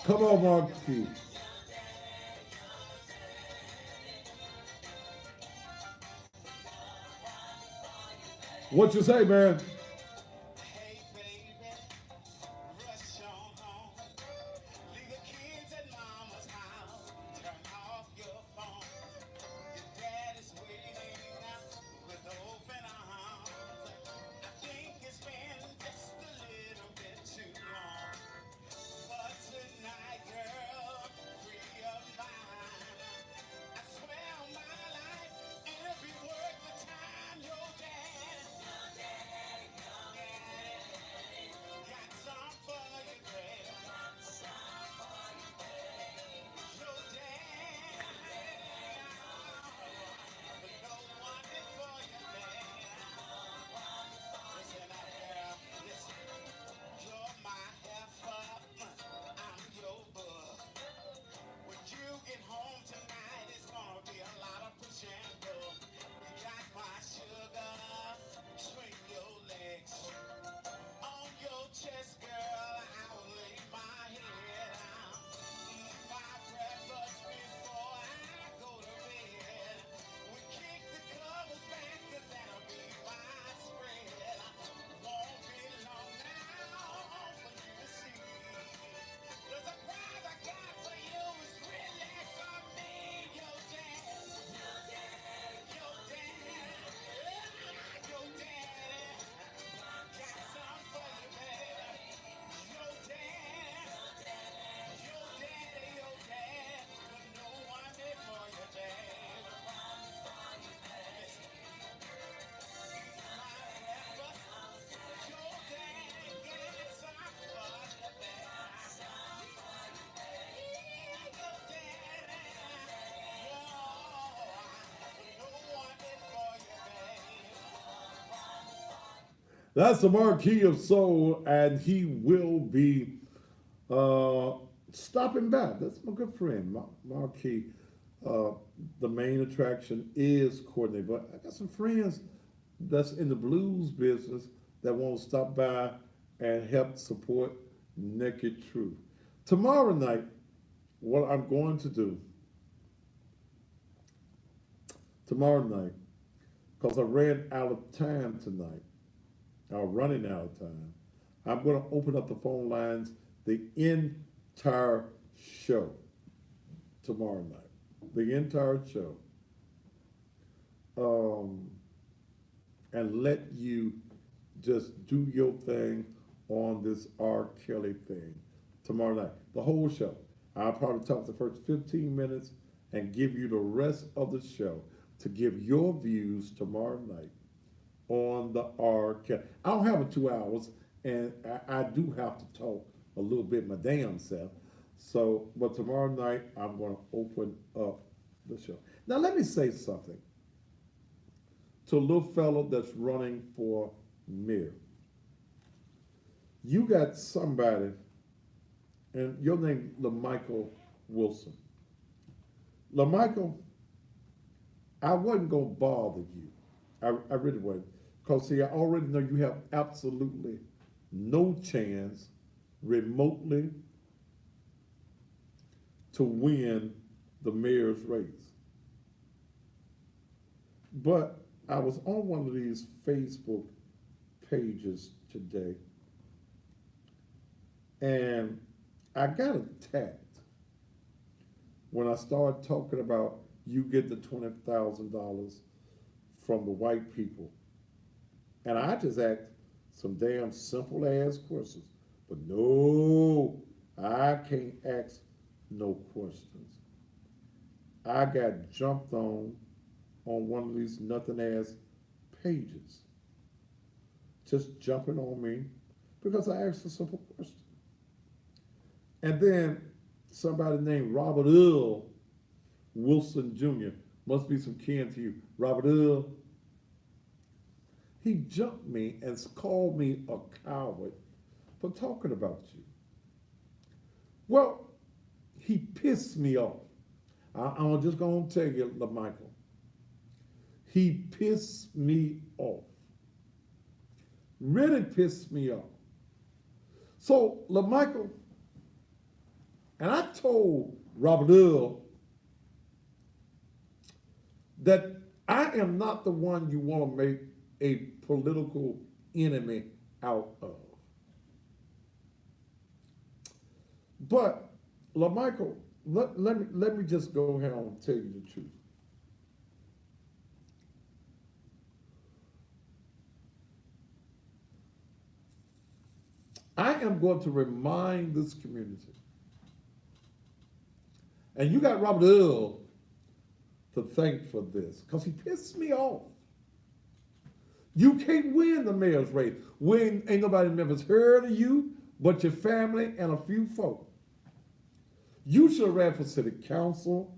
Come on, Mark Key. What you say, man? That's the Marquis of Soul, and he will be stopping by. That's my good friend, Marquis. Uh, the main attraction is Courtney, but I got some friends that's in the blues business that want to stop by and help support Naked Truth. Tomorrow night, what I'm going to do, tomorrow night, because I ran out of time tonight, I'm running out of time, I'm going to open up the phone lines the entire show tomorrow night. The entire show. And let you just do your thing on this R. Kelly thing tomorrow night. The whole show. I'll probably talk the first 15 minutes and give you the rest of the show to give your views tomorrow night on the R. Kelly. I don't have 2 hours, and I do have to talk a little bit my damn self. So, but tomorrow night I'm going to open up the show. Now let me say something to a little fellow that's running for mayor. You got somebody, and your name LaMichael Wilson. LaMichael, I wasn't gonna bother you. I really wasn't. Because see, I already know you have absolutely no chance remotely to win the mayor's race. But I was on one of these Facebook pages today, and I got attacked when I started talking about you get the $20,000 from the white people. And I just asked some damn simple ass questions. But no, I can't ask no questions. I got jumped on one of these nothing ass pages. Just jumping on me because I asked a simple question. And then somebody named Robert Earl Wilson Jr., must be some kin to you. Robert Earl, he jumped me and called me a coward for talking about you. Well, he pissed me off. I'm just going to tell you, LaMichael. He pissed me off. Really pissed me off. So, LaMichael, and I told Robert Earl that I am not the one you want to make a political enemy out of. But, LaMichael, let me just go ahead and tell you the truth. I am going to remind this community, and you got Robert Earl to thank for this, because he pissed me off. You can't win the mayor's race when ain't nobody in Memphis heard of you but your family and a few folk. You should have ran for city council,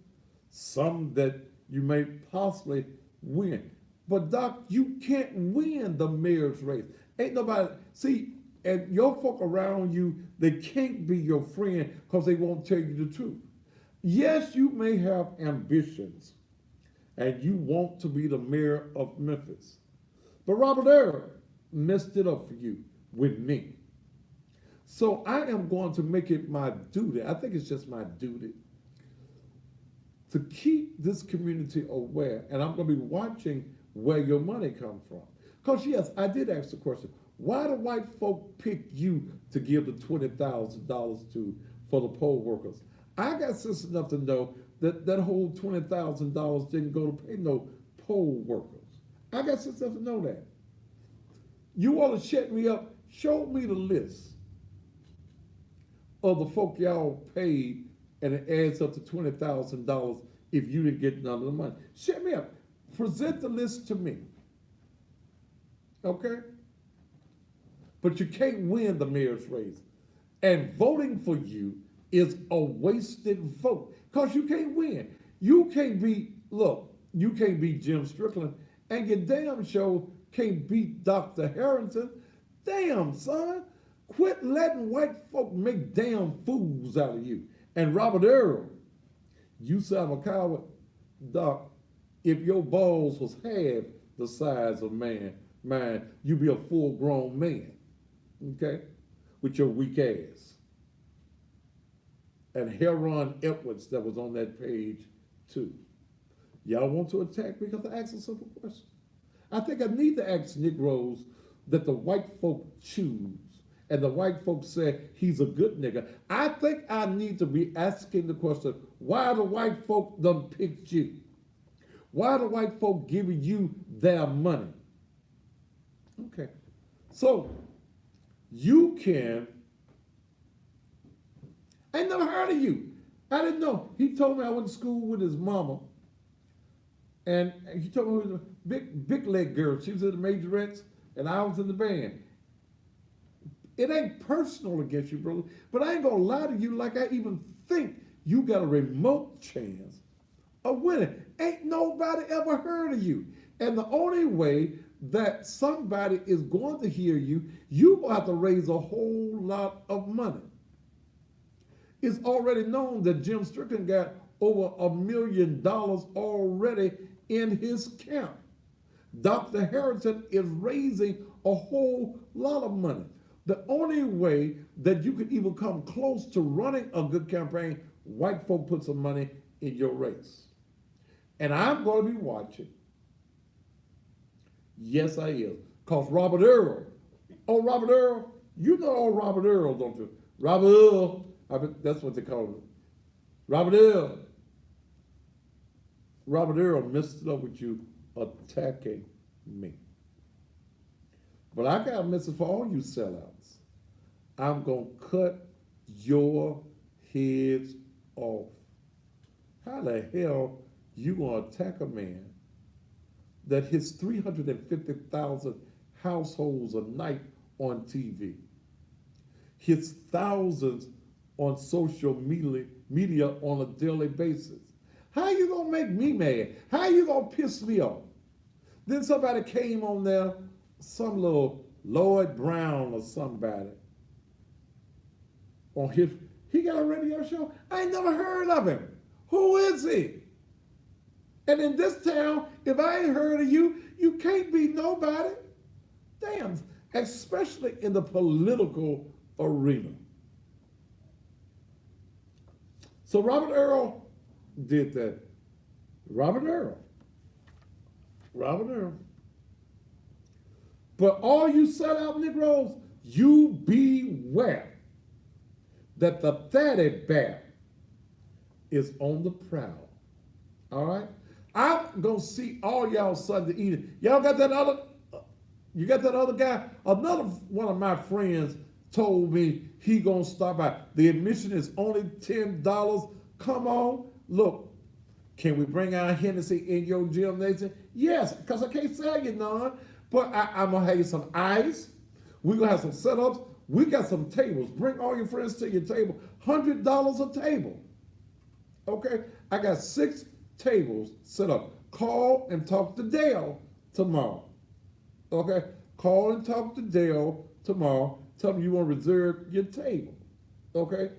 some that you may possibly win. But Doc, you can't win the mayor's race. Ain't nobody, see, and your folk around you, they can't be your friend because they won't tell you the truth. Yes, you may have ambitions and you want to be the mayor of Memphis. But Robert Earl messed it up for you with me. So I am going to make it my duty, I think it's just my duty, to keep this community aware, and I'm going to be watching where your money comes from. Because yes, I did ask the question, why do white folk pick you to give the $20,000 to for the poll workers? I got sense enough to know that that whole $20,000 didn't go to pay no poll workers. I got sense enough to know that. You want to shut me up? Show me the list of the folk y'all paid, and it adds up to $20,000 if you didn't get none of the money. Shut me up. Present the list to me. Okay? But you can't win the mayor's race. And voting for you is a wasted vote because you can't win. You can't beat, look, you can't beat Jim Strickland, and your damn show can't beat Dr. Harrington. Damn, son. Quit letting white folk make damn fools out of you. And Robert Earl, you say I'm a coward? Doc, if your balls was half the size of mine, you be a full-grown man. Okay? With your weak ass. And Heron Edwards that was on that page too. Y'all want to attack me because I asked a simple question? I think I need to ask Negroes that the white folk choose, and the white folks say he's a good nigga. I think I need to be asking the question, why the white folk done picked you? Why the white folk giving you their money? Okay. So, you can, I ain't never heard of you. I didn't know. He told me I went to school with his mama. And he told me he was a big leg girl. She was in the majorettes, and I was in the band. It ain't personal against you, brother, but I ain't gonna lie to you like I even think you got a remote chance of winning. Ain't nobody ever heard of you. And the only way that somebody is going to hear you, you gonna have to raise a whole lot of money. It's already known that Jim Strickland got over $1 million already in his camp. Dr. Harrington is raising a whole lot of money. The only way that you can even come close to running a good campaign, white folk put some money in your race. And I'm going to be watching. Yes, I am. Because Robert Earl, Robert Earl, you know old Robert Earl, don't you? Robert Earl, that's what they call him. Robert Earl. Robert Earl messed it up with you attacking me. But I got a message for all you sellouts. I'm going to cut your heads off. How the hell you going to attack a man that hits 350,000 households a night on TV, hits thousands on social media on a daily basis? How you gonna make me mad? How you gonna piss me off? Then somebody came on there, some little Lloyd Brown or somebody, on he got a radio show? I ain't never heard of him. Who is he? And in this town, if I ain't heard of you, you can't be nobody. Damn, especially in the political arena. So Robert Earl did that. Robert Earl. But all you sellout Negroes, you beware that the fatty bear is on the prowl. All right? I'm going to see all y'all Sunday evening. Y'all got that other, you got that other guy? Another one of my friends told me he going to stop by. The admission is only $10. Come on. Look, can we bring our Hennessy in your gymnasium? Yes, because I can't sell you none. But I'm going to have you some ice. We're going to have some setups. We got some tables. Bring all your friends to your table. $100 a table. Okay? I got 6 tables set up. Call and talk to Dale tomorrow. Okay? Call and talk to Dale tomorrow. Tell him you want to reserve your table. Okay?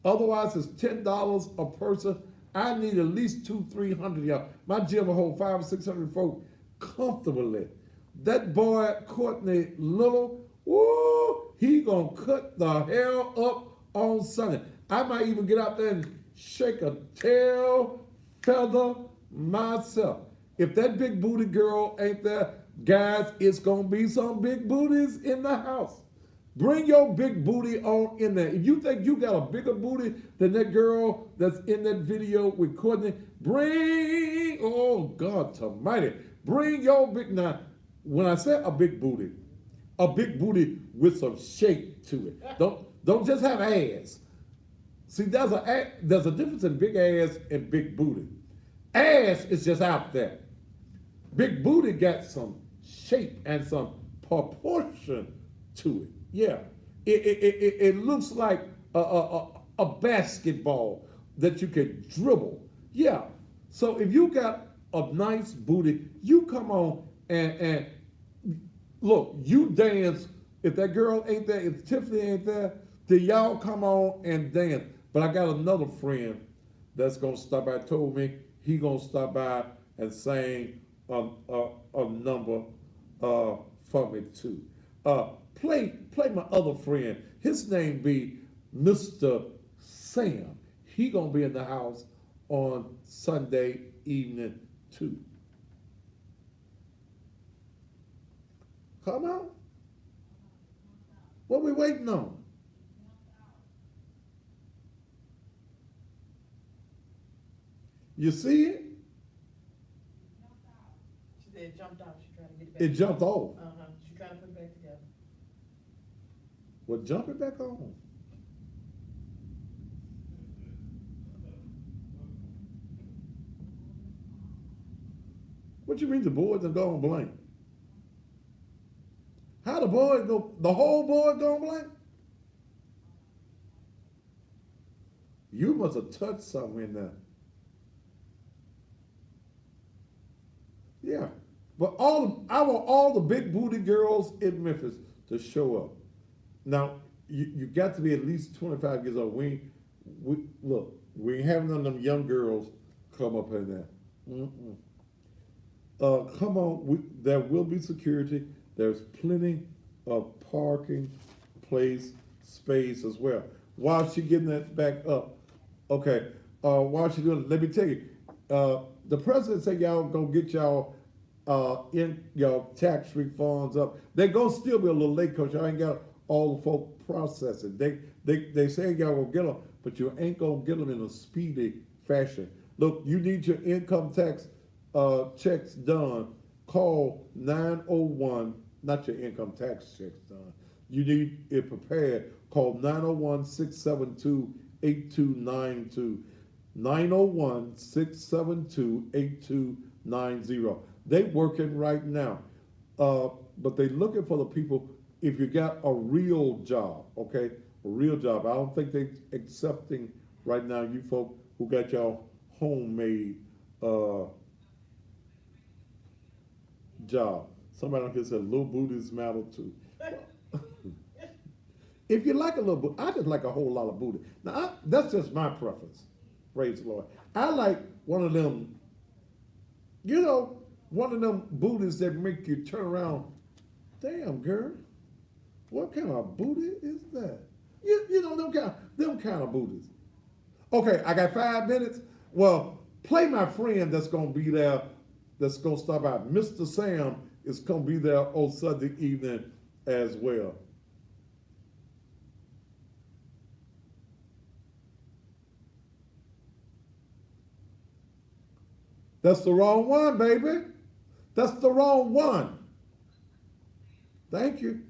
Otherwise, it's $10 a person. I need at least 200-300 y'all. My gym will hold 500 or 600 folk comfortably. That boy, Courtney Little, woo, he gonna cut the hell up on Sunday. I might even get out there and shake a tail feather myself. If that big booty girl ain't there, guys, it's gonna be some big booties in the house. Bring your big booty on in there. If you think you got a bigger booty than that girl that's in that video with Courtney, oh God almighty, bring your big, now, when I say a big booty with some shape to it. Don't just have ass. See, there's a difference in big ass and big booty. Ass is just out there. Big booty got some shape and some proportion to it. Yeah, it looks like a basketball that you can dribble. Yeah, so if you got a nice booty, you come on and look, you dance If that girl ain't there, if Tiffany ain't there, then y'all come on and dance. But I got another friend that's gonna stop by. Told me he gonna stop by and sing a number for me too. Play my other friend. His name be Mr. Sam. He gonna be in the house on Sunday evening too. Come on. What we waiting on? You see it? She said it jumped out, she trying to get it back. It jumped off. Uh-huh, she trying to put it back together. Well, jump it back on. What you mean the boards are going blank? How the board go? The whole board going blank? You must have touched something in there. Yeah, but I want all the big booty girls in Memphis to show up. Now you got to be at least 25 years old. We look. We ain't having none of them young girls come up in there. Mm-mm. Come on. There will be security. There's plenty of parking space as well. While she getting that back up, okay. While she doing it, let me tell you. The president said y'all gonna get y'all in y'all tax refunds up. They gonna still be a little late because y'all ain't got all the folk processing. They say y'all gonna get them, but you ain't gonna get them in a speedy fashion. Look, you need your income tax checks done. Call 901. Not your income tax checks done. You need it prepared. Call 901-672-8292. 901-672-8290. They working right now. But they looking for the people if you got a real job, okay? A real job. I don't think they accepting right now you folk who got your homemade job. Somebody on here said little booties matter too. If you like a little booty, I just like a whole lot of booty. Now, that's just my preference. Praise the Lord. I like one of them, one of them booties that make you turn around. Damn, girl, what kind of booty is that? Them kind of booties. Okay, I got 5 minutes. Well, play my friend that's gonna be there. That's gonna stop by. Mr. Sam is gonna be there on Sunday evening as well. That's the wrong one, baby. That's the wrong one. Thank you.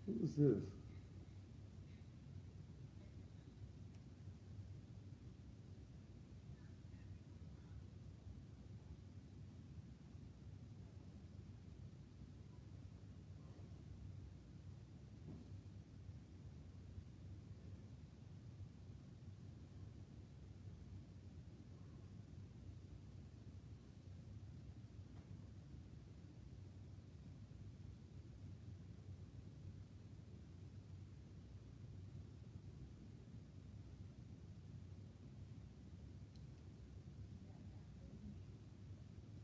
Who is this?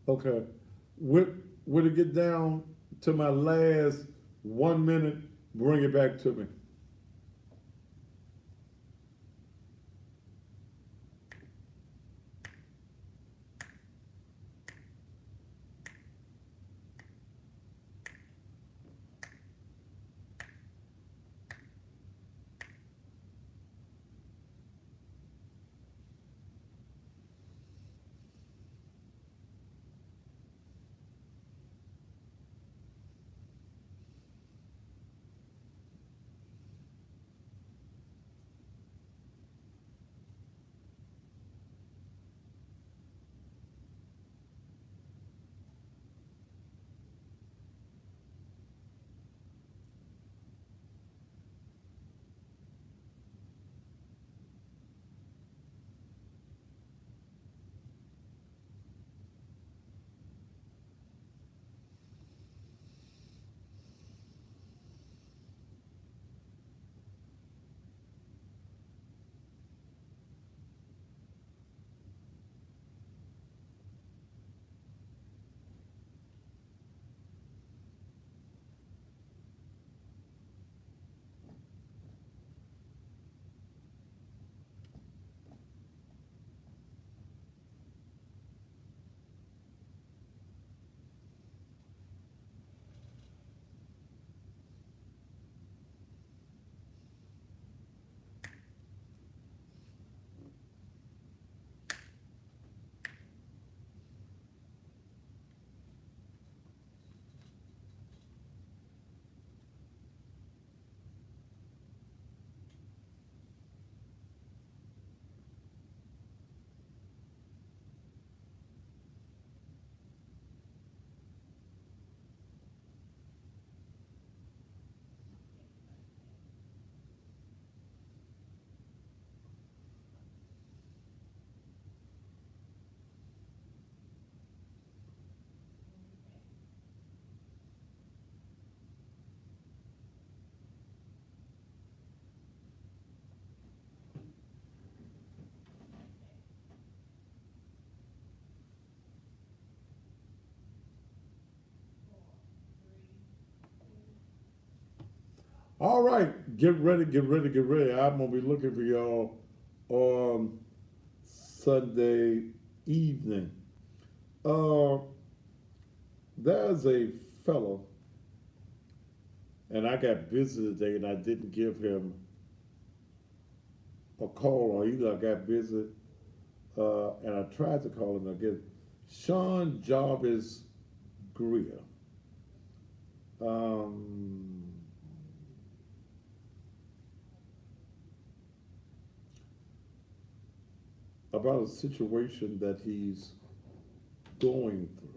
Okay. Would it get down to my last 1 minute? Bring it back to me. All right, get ready, get ready, get ready. I'm gonna be looking for y'all on Sunday evening. Uh, there's a fellow, and I got busy today, and I didn't give him a call, or either I got busy, and I tried to call him again. Sean Jarvis Greer. Um, about a situation that he's going through.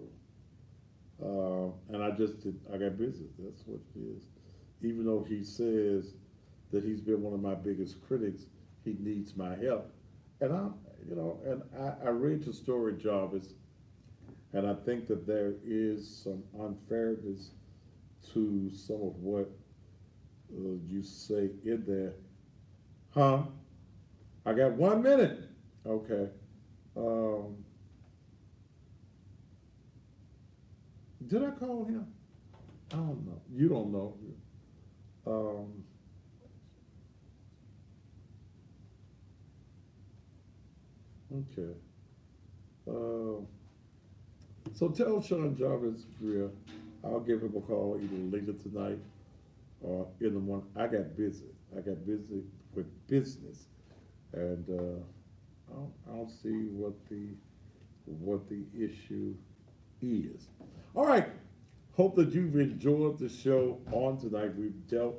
And I got busy. That's what it is. Even though he says that he's been one of my biggest critics, he needs my help. And I read your story, Jarvis, and I think that there is some unfairness to some of what you say in there. Huh? I got 1 minute. Okay. Um, did I call him? I don't know. You don't know. Um, okay. So tell Sean Jarvis Greer I'll give him a call either later tonight or in the morning. I got busy. I got busy with business, and I'll see what the issue is. All right. Hope that you've enjoyed the show on tonight. We've dealt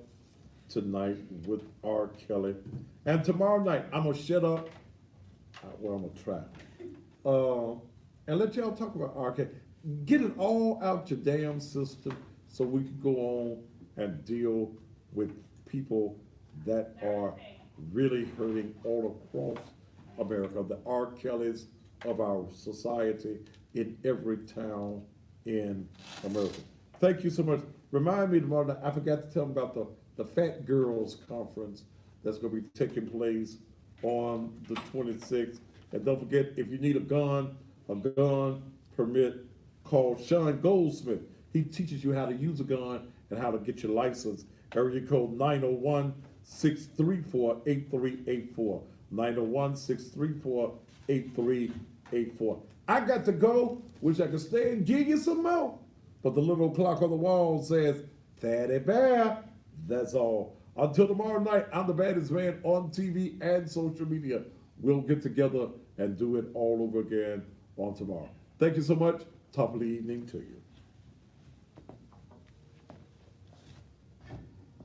tonight with R. Kelly, and tomorrow night I'm gonna shut up. Well, I'm gonna try, and let y'all talk about R. Kelly. Get it all out your damn system so we can go on and deal with people that are really hurting all across America. The R. Kellys of our society in every town in America. Thank you so much. Remind me tomorrow night, I forgot to tell them about the Fat Girls Conference that's going to be taking place on the 26th. And don't forget, if you need a gun permit, call Sean Goldsmith. He teaches you how to use a gun and how to get your license. Area code 901-634-8384. 901-634-8384. I got to go. Wish I could stay and give you some more. But the little clock on the wall says, Fatty Bear. That's all. Until tomorrow night, I'm the baddest man on TV and social media. We'll get together and do it all over again on tomorrow. Thank you so much. Top of the evening to you.